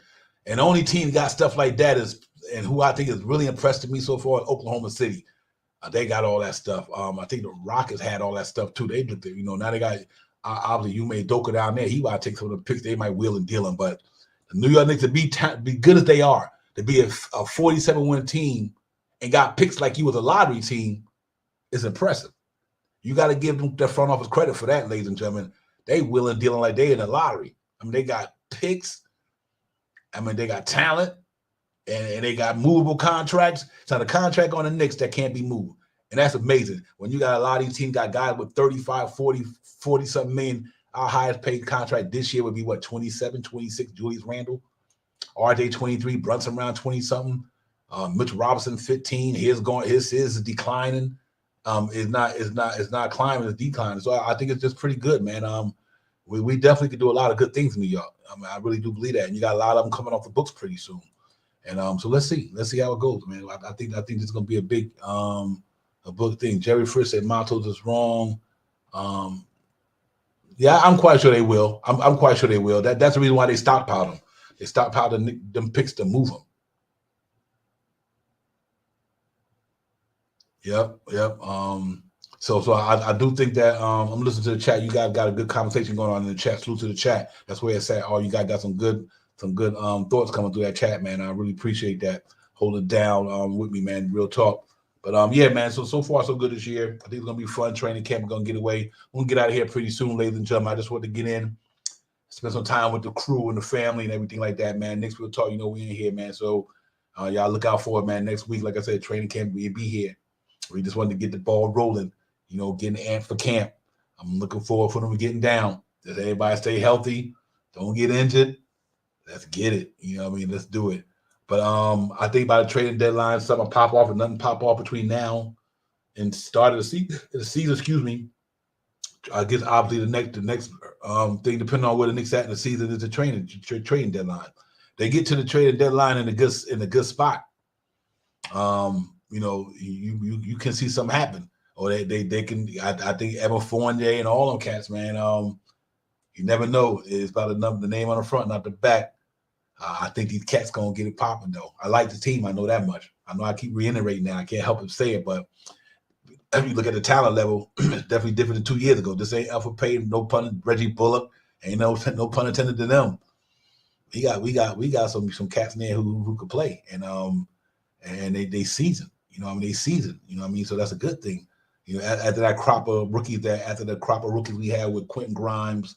And the only team got stuff like that and who I think is really impressed me so far, Oklahoma City. They got all that stuff. I think the Rockets had all that stuff too. They looked at, now they got, obviously you made Doka down there. He might take some of the picks. They might wheel and deal them. But the New York Knicks to be good as they are, to be a 47-win team and got picks like you was a lottery team is impressive. You got to give them their front office credit for that, ladies and gentlemen. They wheeling dealing like they in the lottery. They got picks. They got talent, and they got movable contracts. It's not a contract on the Knicks that can't be moved. And that's amazing. When you got a lot of these teams got guys with 35, 40-something million, our highest paid contract this year would be, 27, 26, Julius Randle. RJ 23, Brunson around 20-something. Mitchell Robinson 15. His is declining. It's not climbing, it's declining. So I think it's just pretty good, man. We definitely could do a lot of good things in New York. I really do believe that. And you got a lot of them coming off the books pretty soon. And so let's see how it goes, man. I think this is gonna be a big thing. Jerry Frisch said Matos is wrong. Yeah, I'm quite sure they will. I'm quite sure they will. That's the reason why they stockpiled them. They stockpiled them picks to move them. Yep. So I do think that I'm listening to the chat. You guys got a good conversation going on in the chat. Salute to the chat. That's where it's at. Oh, you guys got some good thoughts coming through that chat, man. I really appreciate that. Hold it down with me, man. Real talk. But yeah, man. So far so good this year. I think it's gonna be fun. Training camp. We're gonna get away. We're gonna get out of here pretty soon, ladies and gentlemen. I just want to get in, spend some time with the crew and the family and everything like that, man. Next we'll talk. We in here, man. So y'all look out for it, man. Next week, like I said, training camp. We'll be here. We just wanted to get the ball rolling. Getting amped for camp. I'm looking forward for them getting down. Does everybody stay healthy? Don't get injured. Let's get it. Let's do it. But I think by the trading deadline, something pop off and nothing pop off between now and start of the season. Excuse me. I guess obviously the next thing, depending on where the Knicks at in the season, is the trading deadline. They get to the trading deadline in a good spot. You can see something happen. Or they can. I think Evan Fournier and all them cats, man. You never know. It's about the name on the front, not the back. I think these cats gonna get it popping though. I like the team. I know that much. I know I keep reiterating that. I can't help but say it, but if you look at the talent level, it's definitely different than 2 years ago. This ain't Alpha Payton, no pun. Reggie Bullock, ain't no pun intended to them. We got some cats in there who could play, and they season. They season. So that's a good thing. After that crop of rookies we had with Quentin Grimes,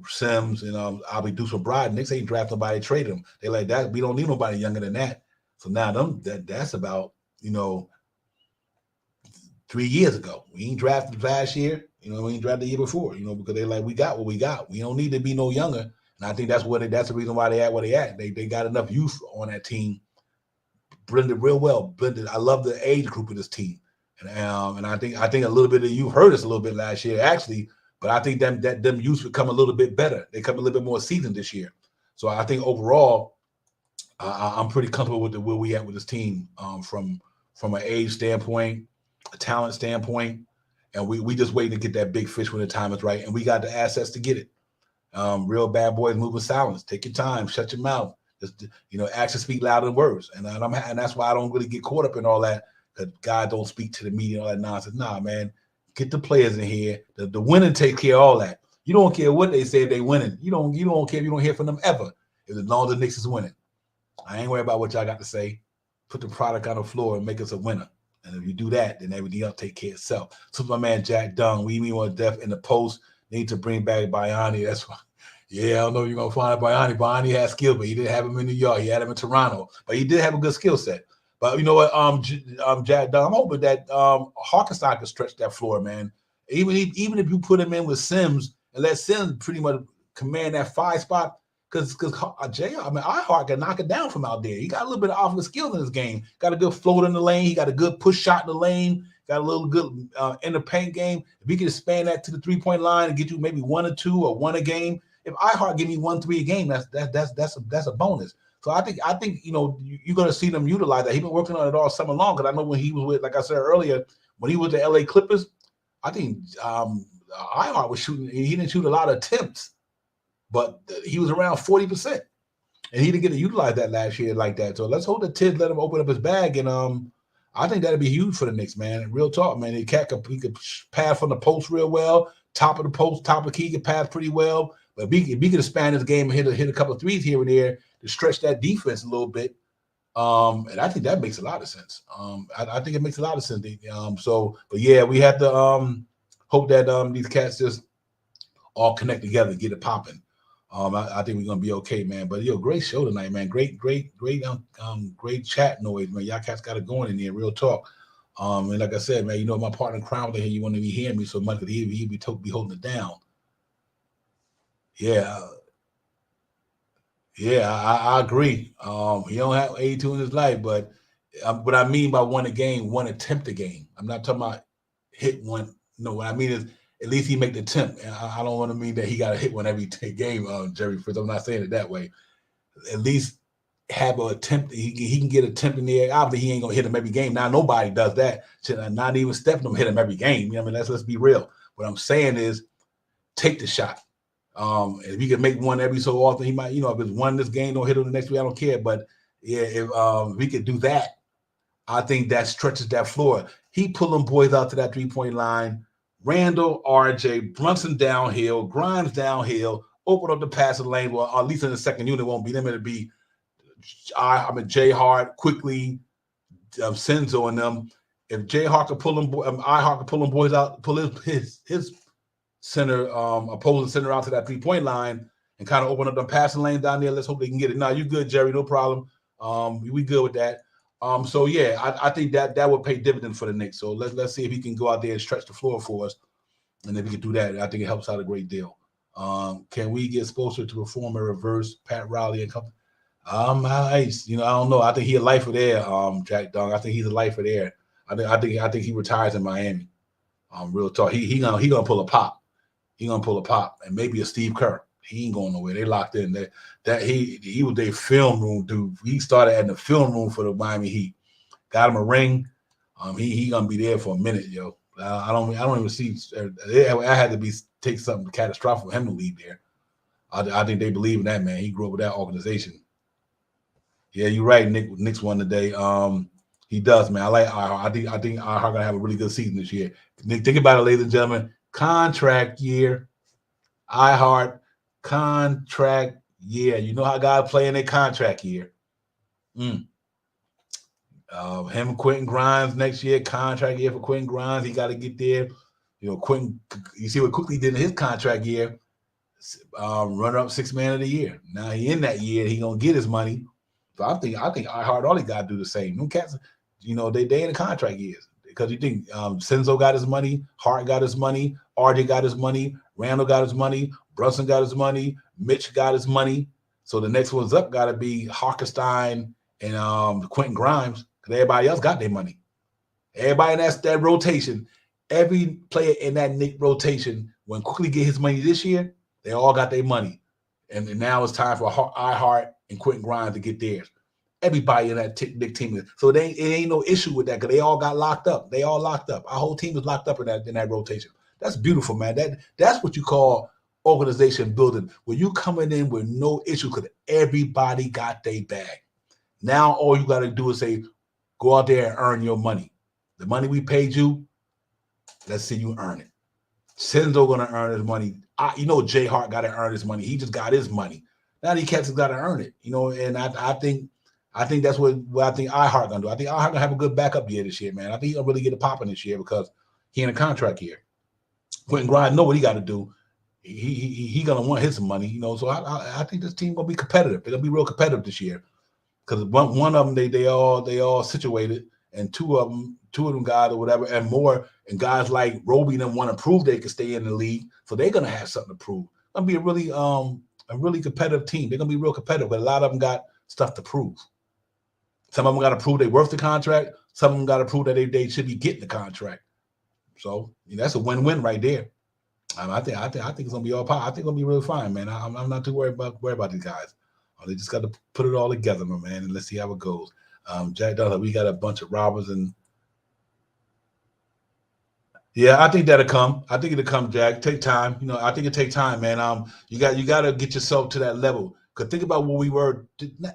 Sims and I'll be Deuce McBride. Knicks ain't draft nobody, trade them. They like that. We don't need nobody younger than that. So now that's about 3 years ago. We ain't drafted last year. We ain't drafted the year before. Because they like we got what we got. We don't need to be no younger. And I think that's the reason why they at where they at. They got enough youth on that team, blended real well. Blended. I love the age group of this team, and I think a little bit of you hurt us a little bit last year actually. But I think them youths become a little bit better. They come a little bit more seasoned this year. So I think overall, I'm pretty comfortable with where we at with this team from an age standpoint, a talent standpoint, and we just waiting to get that big fish when the time is right, and we got the assets to get it. Real bad boys move in silence. Take your time. Shut your mouth. Just actions speak louder than words, and that's why I don't really get caught up in all that. Because God don't speak to the media and all that nonsense. Nah, man. Get the players in here. The winning takes care of all that. You don't care what they say if they winning. You don't care if you don't hear from them ever. As long as the Knicks is winning. I ain't worried about what y'all got to say. Put the product on the floor and make us a winner. And if you do that, then everything else take care of itself. So my man Jack Dunn, we mean on death in the post. Need to bring back Bayani. That's why. Yeah, I don't know if you're gonna find Bayani. Bayani has skill, but he didn't have him in New York. He had him in Toronto. But he did have a good skill set. But you know what, Jack Dunn, I'm hoping that Harkenstein can stretch that floor, man. Even if you put him in with Sims and let Sims pretty much command that 5 spot, because iHeart can knock it down from out there. He got a little bit of offensive skills in his game. Got a good float in the lane. He got a good push shot in the lane. Got a little good in the paint game. If he can expand that to the 3-point line and get you maybe 1 or 2 or 1 a game, if iHeart give me 1-3 a game, that's a bonus. So I think you're going to see them utilize that. He's been working on it all summer long. Because I know when he was with, like I said earlier, when he was the LA Clippers, I think iHeart was shooting. He didn't shoot a lot of attempts, but he was around 40%, and he didn't get to utilize that last year like that. So let's hope that Tibbs let him open up his bag, and I think that'd be huge for the Knicks, man. Real talk, man. He could pass from the post real well, top of the post, top of the key, he could pass pretty well. But if he could expand his game and hit a couple of threes here and there to stretch that defense a little bit, and I think that makes a lot of sense. I think it makes a lot of sense. But yeah, we have to hope that these cats just all connect together and get it popping. I think we're gonna be okay, man. But great show tonight, man. Great chat noise, man. Y'all cats got it going in there, real talk. And like I said, man, my partner Crown here, you want to be hearing me so much that he'd be holding it down. Yeah. Yeah, I agree. He don't have 82 in his life, but what I mean by 1 a game, 1 attempt a game. I'm not talking about hit one. No, what I mean is at least he make the attempt. And I don't want to mean that he got to hit one every game, Jerry Fritz. I'm not saying it that way. At least have an attempt. He can get an attempt in the air. Obviously, he ain't gonna hit him every game. Now nobody does that. Not even Stephen hit him every game. Let's be real. What I'm saying is take the shot. If he can make one every so often, he might, if it's one this game, don't hit him the next week, I don't care. But yeah, if we could do that, I think that stretches that floor. He pulling boys out to that 3-point line. Randall, RJ, Brunson downhill, Grimes downhill, open up the passing lane. Well, at least in the second unit, won't be them. It'll be Jay Hart, Quickley, Senzo, and them. If Jay Hart could pull them, iHeart could pull them boys out, pull his center, opposing center out to that 3-point line and kind of open up the passing lane down there. Let's hope they can get it. No, you good, Jerry. No problem. We good with that. So yeah, I think that would pay dividends for the Knicks. So let's see if he can go out there and stretch the floor for us. And if he can do that, I think it helps out a great deal. Can we get Spoelstra to perform a reverse Pat Riley and company? I don't know. I think he's a lifer there, Jack Dong. I think he's a lifer there. I think he retires in Miami. Real talk. He gonna pull a pop. He gonna pull a pop, and maybe a Steve Kerr. He ain't going nowhere. They locked in. He was their film room dude. He started in the film room for the Miami Heat. Got him a ring. He gonna be there for a minute, yo. I don't even see. I had to take something catastrophic for him to leave there. I think they believe in that, man. He grew up with that organization. Yeah, you're right. Knicks won today. He does, man. I like iHeart. I think iHeart gonna have a really good season this year. Think about it, ladies and gentlemen. Contract year. iHeart contract year. You know how guys play in their contract year. Him and Quentin Grimes next year, contract year for Quentin Grimes. He got to get there. Quentin, you see what Quickley did in his contract year. runner-up 6th man of the year. Now he in that year, he gonna get his money. So I think iHeart all he gotta do the same. Them cats, you know, they in the contract years because you think Senzo got his money, Hart got his money, RJ got his money, Randall got his money, Brunson got his money, Mitch got his money. So the next one's up got to be Harkenstein and Quentin Grimes because everybody else got their money. Everybody in that rotation, every player in that Knicks rotation, when Quickley get his money this year, they all got their money. And now it's time for iHeart and Quentin Grimes to get theirs. Everybody in that Knicks team. So it ain't no issue with that because they all got locked up. They all locked up. Our whole team is locked up in that rotation. That's beautiful, man. That's what you call organization building, where you coming in with no issue because everybody got their bag. Now all you got to do is say, go out there and earn your money. The money we paid you, let's see you earn it. Senzo gonna earn his money. You know, Jay Hart got to earn his money. He just got his money. Now these cats have got to earn it. You know, and I think that's what I think iHeart gonna do. I think iHeart gonna have a good backup year this year, man. I think he'll really get it popping this year because he in a contract year. Quentin Grimes know what he got to do. He gonna want his money, you know. So I think this team gonna be competitive. They're gonna be real competitive this year because one of them they all situated, and two of them guys or whatever, and more, and guys like Roby them want to prove they can stay in the league, so they're gonna have something to prove. It's gonna be a really competitive team. They're gonna be real competitive, but a lot of them got stuff to prove. Some of them got to prove they worth the contract. Some of them got to prove that they should be getting the contract. So that's a win-win right there. I think it's gonna be all power. I think it's gonna be really fine, man. I'm not too worried about these guys. They just got to put it all together, my man, and let's see how it goes. Jack Dollar, we got a bunch of robbers, and yeah, I think that'll come. I think it'll come, Jack. Take time, you know. I think it take time, man. You got to get yourself to that level. Cause think about what we were,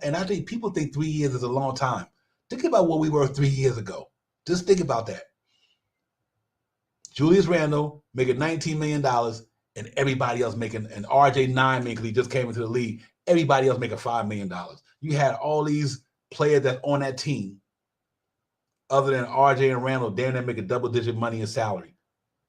and I think people think 3 years is a long time. Think about what we were 3 years ago. Just think about that. Julius Randle making $19 million and everybody else making, and RJ $9 million because he just came into the league. Everybody else making $5 million. You had all these players that's on that team, other than RJ and Randle, damn near making double-digit money in salary.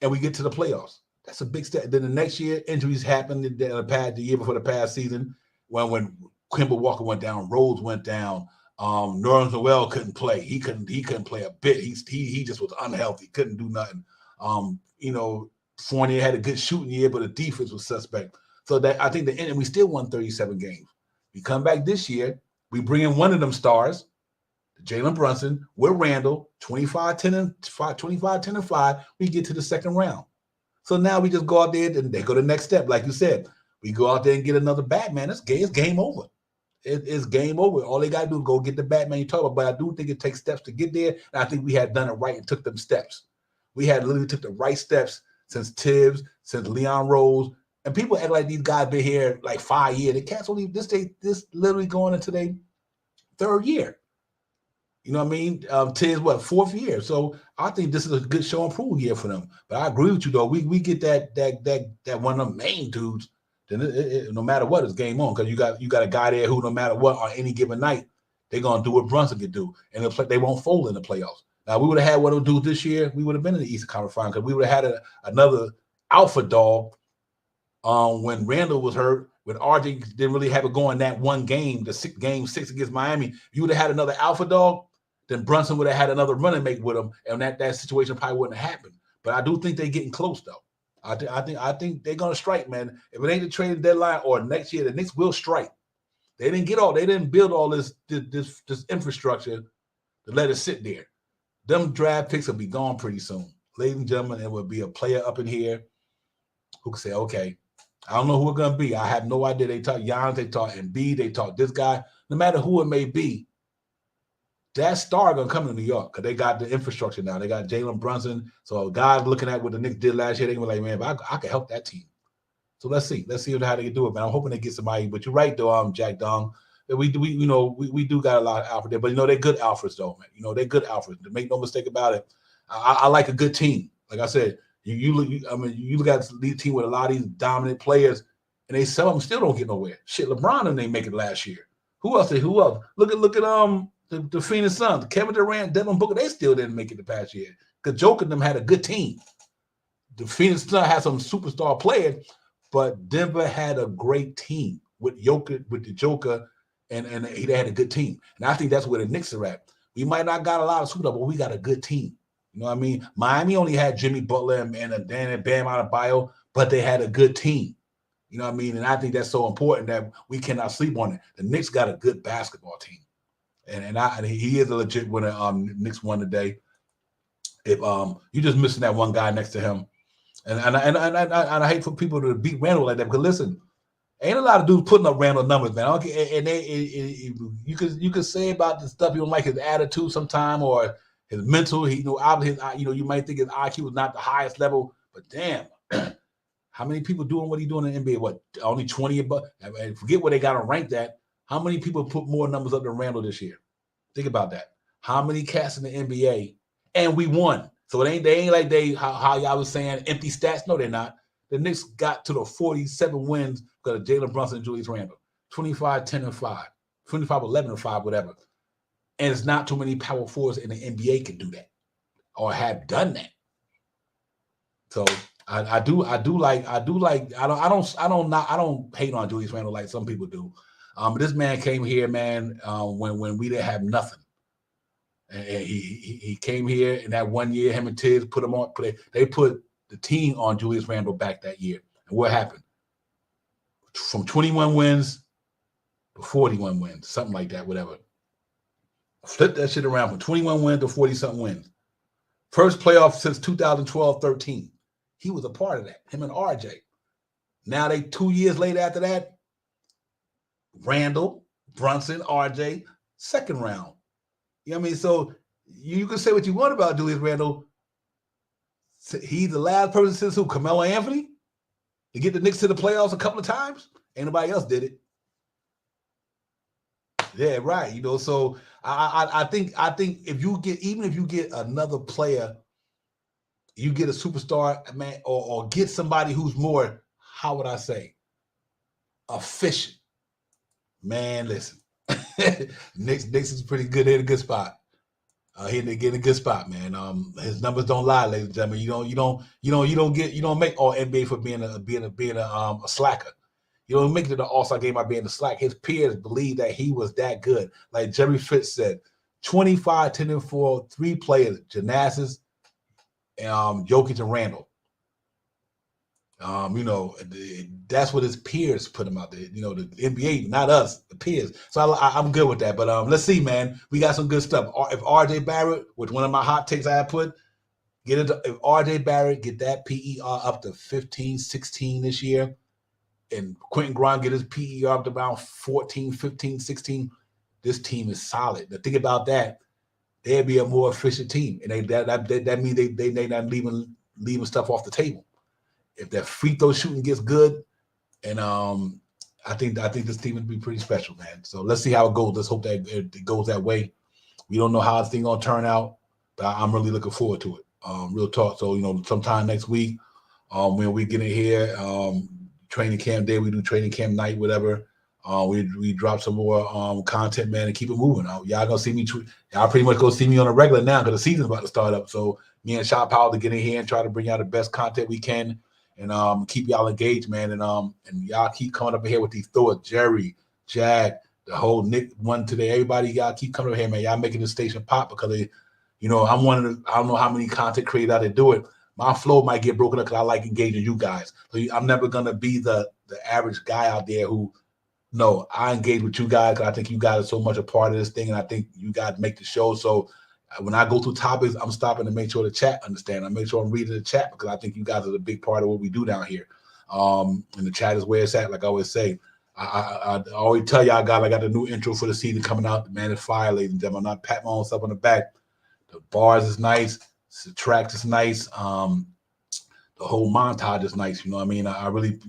And we get to the playoffs. That's a big step. Then the next year, injuries happened the year before the past season when Kemba Walker went down, Rhodes went down, Nerlens Noel couldn't play. He couldn't play a bit. He just was unhealthy, couldn't do nothing. Fournier had a good shooting year, but the defense was suspect. So that I think and we still won 37 games. We come back this year, we bring in one of them stars, Jalen Brunson, with Randall, 25-10-5. We get to the second round. So now we just go out there and they go to the next step. Like you said, we go out there and get another Batman. It's game over. It's game over. All they got to do is go get the Batman you talk about. But I do think it takes steps to get there. And I think we had done it right and took them steps. We had literally took the right steps since THIBS, since Leon Rose. And people act like these guys been here like 5 years. The cats only this literally going into their third year. You know what I mean? THIBS, what, fourth year? So I think this is a good show and prove year for them. But I agree with you though. We get that one of them main dudes. Then no matter what, it's game on because you got a guy there who no matter what on any given night they're gonna do what Brunson can do, and they won't fold in the playoffs. Now we would have had what it'll do this year. We would have been in the Eastern Conference Final because we would have had another alpha dog. When Randall was hurt, when RJ didn't really have it going that one game, game 6 against Miami, you would have had another alpha dog. Then Brunson would have had another running mate with him, and that situation probably wouldn't have happened. But I do think they're getting close though. I think they're gonna strike, man. If it ain't the trading deadline or next year, the Knicks will strike. They didn't build all this infrastructure to let it sit there. Them draft picks will be gone pretty soon. Ladies and gentlemen, it will be a player up in here who can say, okay, I don't know who it's gonna be. I have no idea. They talk Giannis, they talk Embiid, they talk this guy. No matter who it may be, that star gonna come to New York because they got the infrastructure now. They got Jalen Brunson. So guys looking at what the Knicks did last year, they can be like, man, but I can help that team. So let's see how they can do it, man. I'm hoping they get somebody. But you're right, though, Jack Dong. We do got a lot of alpha there, but they're good alphas, though, man. They're good alphas. Make no mistake about it. I like a good team. Like I said, you look at the team with a lot of these dominant players, and some of them still don't get nowhere. Shit, LeBron and they make it last year. Who else? Look at the Phoenix Suns, Kevin Durant, Devin Booker, they still didn't make it the past year. Because Joker and them had a good team. The Phoenix Suns had some superstar players, but Denver had a great team with the Joker, and they had a good team. And I think that's where the Knicks are at. We might not got a lot of super, but we got a good team. You know what I mean? Miami only had Jimmy Butler and Bam Adebayo, but they had a good team. You know what I mean? And I think that's so important that we cannot sleep on it. The Knicks got a good basketball team, and he is a legit winner. Knicks won today. If you just missing that one guy next to him, and I hate for people to beat Randall like that, because listen, ain't a lot of dudes putting up Randall numbers, man. Okay, and you could say about the stuff you don't like, his attitude sometime or his mental. You might think his IQ is not the highest level, but damn, how many people doing what he's doing in the NBA? What, only 20 above? And forget where they got him ranked at. How many people put more numbers up than Randall this year? Think about that. How many cats in the NBA? And we won. So they ain't like how y'all was saying empty stats. No, they're not. The Knicks got to the 47 wins because of Jalen Brunson and Julius Randle. 25, 10, and 5. 25, 11, and 5, whatever. And it's not too many power forwards in the NBA can do that or have done that. So I don't hate on Julius Randle like some people do. But this man came here, man, when we didn't have nothing. And he came here in that 1 year, him and Tibbs put him on. They put the team on Julius Randle back that year. And what happened? From 21 wins to 41 wins, something like that, whatever. Flip that shit around from 21 wins to 40-something wins. First playoff since 2012-13. He was a part of that, him and RJ. Now 2 years later after that, Randall, Brunson, RJ, second round. You know what I mean? So you can say what you want about Julius Randle. He's the last person since who? Carmelo Anthony? To get the Knicks to the playoffs a couple of times? Ain't nobody else did it. Yeah, right. You know, so I think if you get another player, you get a superstar, man, or get somebody who's more, how would I say, efficient. Man, listen. Knicks is pretty good. They're in a good spot. They get in a good spot, man. His numbers don't lie, ladies and gentlemen. You don't make all NBA for being a slacker. You don't make it to the All-Star game by being a slack. His peers believe that he was that good. Like Jerry Fitz said, 25, 10, and 4, 3 players, Giannis, Jokic, and Randall. That's what his peers put him out there. You know, the NBA, not us, the peers. So I'm good with that. But let's see, man. We got some good stuff. If RJ Barrett, which one of my hot takes I had put, if RJ Barrett get that PER up to 15, 16 this year, and Quentin Grimes get his PER up to around 14, 15, 16, this team is solid. The thing about that, they'd be a more efficient team, and that means they not leaving stuff off the table. If that free throw shooting gets good, and I think this team would be pretty special, man. So let's see how it goes. Let's hope that it goes that way. We don't know how this thing gonna turn out, but I'm really looking forward to it. Real talk. So sometime next week, when we get in here, training camp day, we do training camp night, whatever. We drop some more content, man, and keep it moving. Y'all gonna see me. Y'all pretty much gonna see me on a regular now because the season's about to start up. So me and Shop Powell to get in here and try to bring y'all the best content we can, and keep y'all engaged, man. And y'all keep coming up here with these thoughts, Jerry, Jack, the whole Nick one today. Everybody, y'all keep coming up here, man. Y'all making the station pop because I'm one of the, I don't know how many content creators out there do it. My flow might get broken up because I like engaging you guys. So I'm never gonna be the average guy out there who. No, I engage with you guys because I think you guys are so much a part of this thing, and I think you guys make the show. So when I go through topics, I'm stopping to make sure the chat understand. I make sure I'm reading the chat because I think you guys are a big part of what we do down here. And the chat is where it's at. Like I always say, I always tell y'all guys I got the new intro for the season coming out. The man is fire, ladies and gentlemen. I'm not patting my own stuff on the back. The bars is nice. The track is nice. The whole montage is nice. You know what I mean? I really,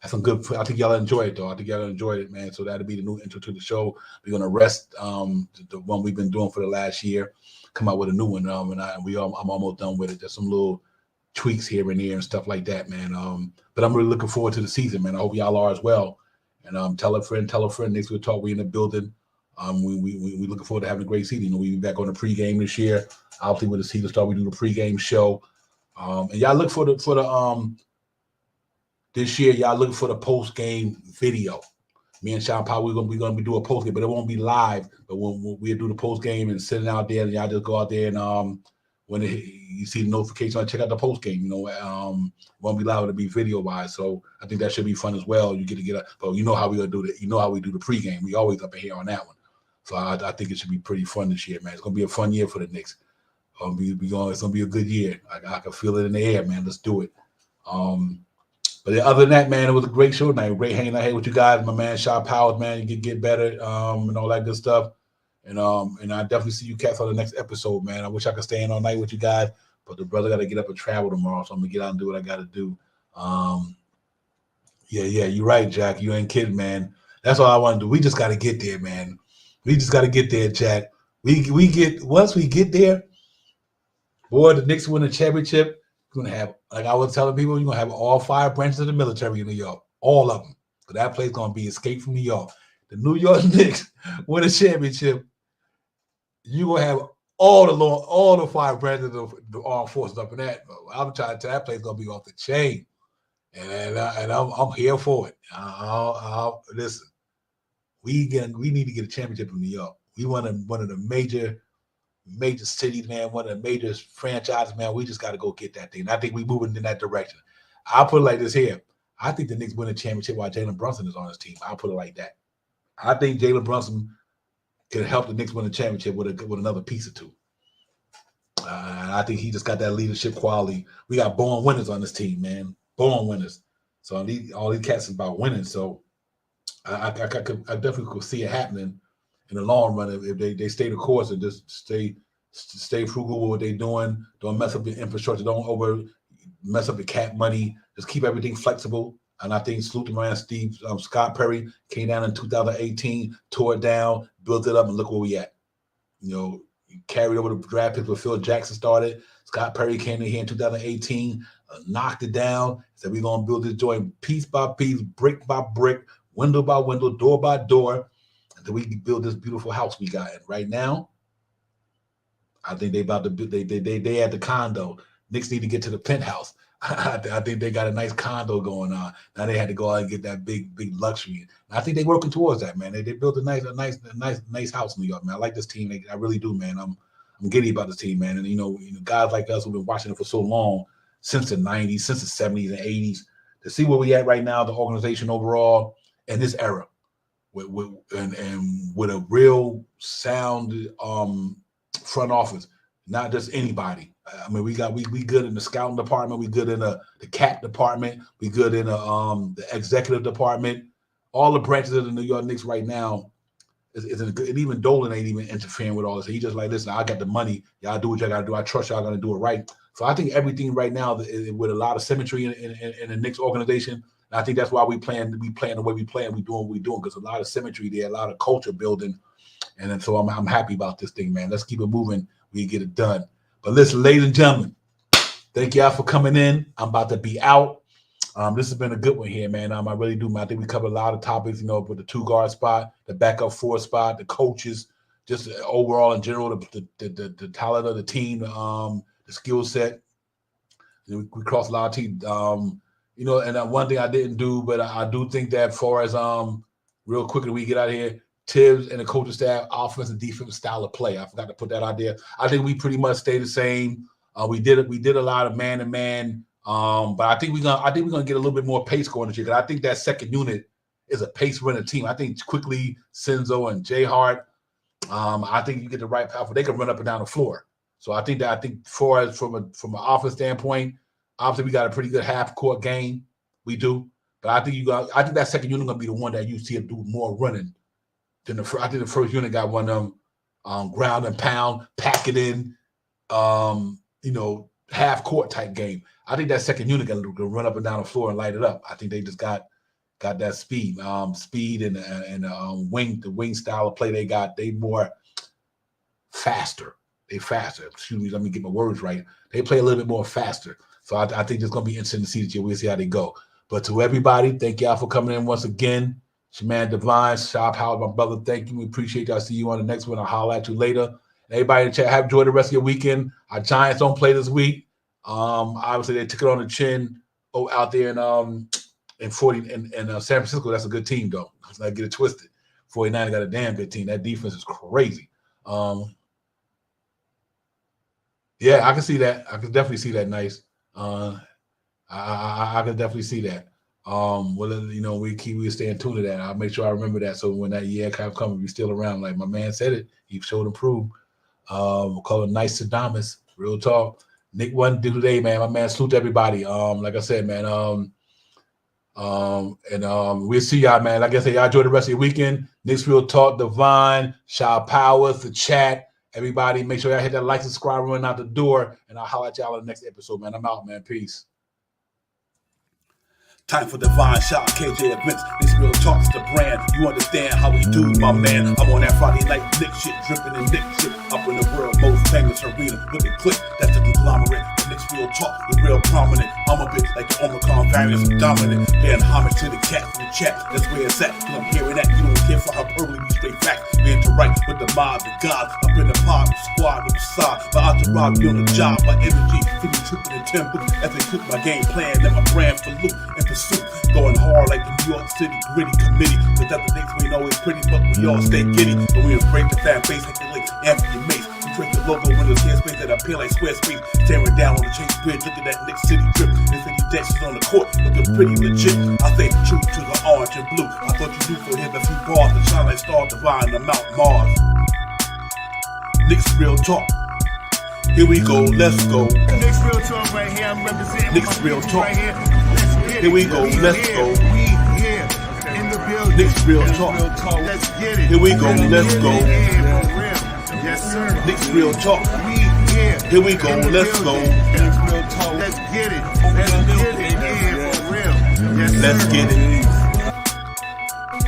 that's some good. I think y'all enjoy it, though. I think y'all enjoyed it, man. So that'll be the new intro to the show. We're gonna rest the one we've been doing for the last year. Come out with a new one, I'm almost done with it. Just some little tweaks here and there and stuff like that, man. But I'm really looking forward to the season, man. I hope y'all are as well. And tell a friend. Next week talk. We in the building. We looking forward to having a great season. We'll be back on the pregame this year. Obviously, with the season start, we do the pregame show. And y'all look for the This year, y'all looking for the post game video. Me and Sean Powell, we're gonna be doing a post game, but it won't be live. But we'll do the post game and sitting out there, and y'all just go out there and when you see the notification, check out the post game. Won't be live to be video wise. So I think that should be fun as well. You get up, but you know how we gonna do that. You know how we do the pregame. We always up in here on that one. So I think it should be pretty fun this year, man. It's gonna be a fun year for the Knicks. It's gonna be a good year. I can feel it in the air, man. Let's do it. But other than that, man, it was a great show tonight. Great hanging out here with you guys, my man, Shaw Powers, man. You can get better, and all that good stuff. And I definitely see you cats on the next episode, man. I wish I could stay in all night with you guys, but the brother got to get up and travel tomorrow, so I'm gonna get out and do what I got to do. Yeah, you're right, Jack. You ain't kidding, man. That's all I want to do. We just got to get there, man. We just got to get there, Jack. Once we get there, boy, the Knicks win the championship. You're gonna have, like I was telling people, you're gonna have all 5 branches of the military in New York, all of them. So that place gonna be Escape from New York. The New York Knicks win a championship. You gonna have all the 5 branches of the armed forces up in that. I'm trying to tell that place gonna be off the chain, and I'm here for it. Listen, we need to get a championship in New York. We one of the major cities, man, one of the major franchises, man. We just got to go get that thing. And I think we're moving in that direction. I'll put it like this here. I think the Knicks win a championship while Jalen Brunson is on his team. I'll put it like that. I think Jalen Brunson can help the Knicks win a championship with another piece or two. I think he just got that leadership quality. We got born winners on this team, man. Born winners. So all these cats is about winning. So I definitely could see it happening in the long run if they stay the course and just stay frugal with what they're doing. Don't mess up the infrastructure. Don't mess up the cap money. Just keep everything flexible. And I think salute to man, Scott Perry came down in 2018, tore it down, built it up, and look where we at. Carried over the draft picks where Phil Jackson started. Scott Perry came in here in 2018, knocked it down, said we're going to build this joint piece by piece, brick by brick, window by window, door by door, until we can build this beautiful house we got. And right now, I think they about to build, they at the condo. Knicks need to get to the penthouse. I think they got a nice condo going on. Now they had to go out and get that big luxury. And I think they're working towards that, man. They built a nice house in New York, man. I like this team. I really do, man. I'm giddy about this team, man. And guys like us who've been watching it for so long, since the 90s, since the 70s and 80s, to see where we at right now, the organization overall, in this era, with a real sound front office, not just anybody. I mean, we good in the scouting department. We good in the cap department. We good in the executive department. All the branches of the New York Knicks right now is in a good. And even Dolan ain't even interfering with all this. He just like, listen, I got the money. Y'all do what y'all got to do. I trust y'all going to do it right. So I think everything right now is with a lot of symmetry in the Knicks organization. And I think that's why we playing the way we play and we doing what we doing, because a lot of symmetry there, a lot of culture building. And then so I'm happy about this thing, man. Let's keep it moving. We get it done. But listen, ladies and gentlemen, thank y'all for coming in. I'm about to be out. This has been a good one here, man. I really do, man. I think we covered a lot of topics, with the 2-guard spot, the backup 4 spot, the coaches, just overall in general, the talent of the team, the skill set. We crossed a lot of teams. And one thing I didn't do, but I do think that as far as real quickly we get out of here, THIBS and the coaching staff, offense and defense style of play. I forgot to put that out there. I think we pretty much stay the same. We did a lot of man to man, but I think we're gonna get a little bit more pace going this year. Because I think that second unit is a pace running team. I think Quickley, Senzo, and Jay Hart. I think you get the right power. They can run up and down the floor. So I think from an offense standpoint, obviously we got a pretty good half court game. We do, but I think that second unit gonna be the one that you see it do more running. I think the first unit got one of them ground and pound, pack it in, half court type game. I think that second unit got to run up and down the floor and light it up. I think they just got that speed and the wing style of play they got. They more faster. They faster. Excuse me, let me get my words right. They play a little bit more faster. So I think it's gonna be interesting to see this year. We'll see how they go. But to everybody, thank y'all for coming in once again. It's your man Divine, Shop Howard, my brother. Thank you. We appreciate y'all. See you on the next one. I'll holler at you later. And everybody in the chat, have enjoyed the rest of your weekend. Our Giants don't play this week. Obviously they took it on the chin out there in And San Francisco, that's a good team, though. Let's not get it twisted. 49 got a damn good team. That defense is crazy. Yeah, I can see that. I can definitely see that. Nice. I can definitely see that. Well, you know, we stay in tune to that. I'll make sure I remember that. So when that year kind of comes, we still around. Like my man said it, he showed and proved. We'll call it nice Sadamas. Real talk. Nick wasn't due today, man. My man, salute to everybody. Like I said, man. We'll see y'all, man. Like I said, y'all enjoy the rest of your weekend. Knicks Real Talk, Divine, Shaw Powers, the chat. Everybody, make sure y'all hit that like, subscribe, run out the door, and I'll holler at y'all in the next episode, man. I'm out, man. Peace. Time for Divine Shot, KJ events. This Real Talk's the brand. You understand how we do, my man. I'm on that Friday night Nick shit, dripping in Nick shit. Up in the world most famous arena. Look at Click, that's the conglomerate. Nick's Real Talk, the real prominent. I'm a bit like the Omicron variants, dominant. Paying homage to the cat in the chat. That's where it's at. Cause I'm hearing that. You don't care for hyperbole, you straight facts. We interact with the mob, the gods. Up in the pod, the squad, the side. My entourage be on the job, my energy. Give me tripping in tempo. As they cook my game plan, and my brand for loot and pursuit. Going hard like the New York City gritty committee. Cause that's the things we ain't always pretty, but we all stay giddy. But we embrace the fan base like the links, Anthony Mace. We trace the logo with those headspace that appear like Squarespace. Staring down on the Chase Bridge, look at that Knicks City drip. And city decks on the court, looking pretty legit. I say true to the orange and blue. I thought you knew for him a few bars to shine like Star Divine to Mount Mars. Knicks Real Talk. Here we go, let's go. Knicks Real Talk right here. I'm representing Knicks Real Talk. right here. Here we go, let's go. We here in the building. Knicks Real Talk. Let's get it. Here we go, let's go. Yeah, for real. Yes, sir. Knicks Real Talk. We here. Here we go, in the let's go. building. Let's get it. Let's get it. Yeah, for real. Yes, sir. Let's get it.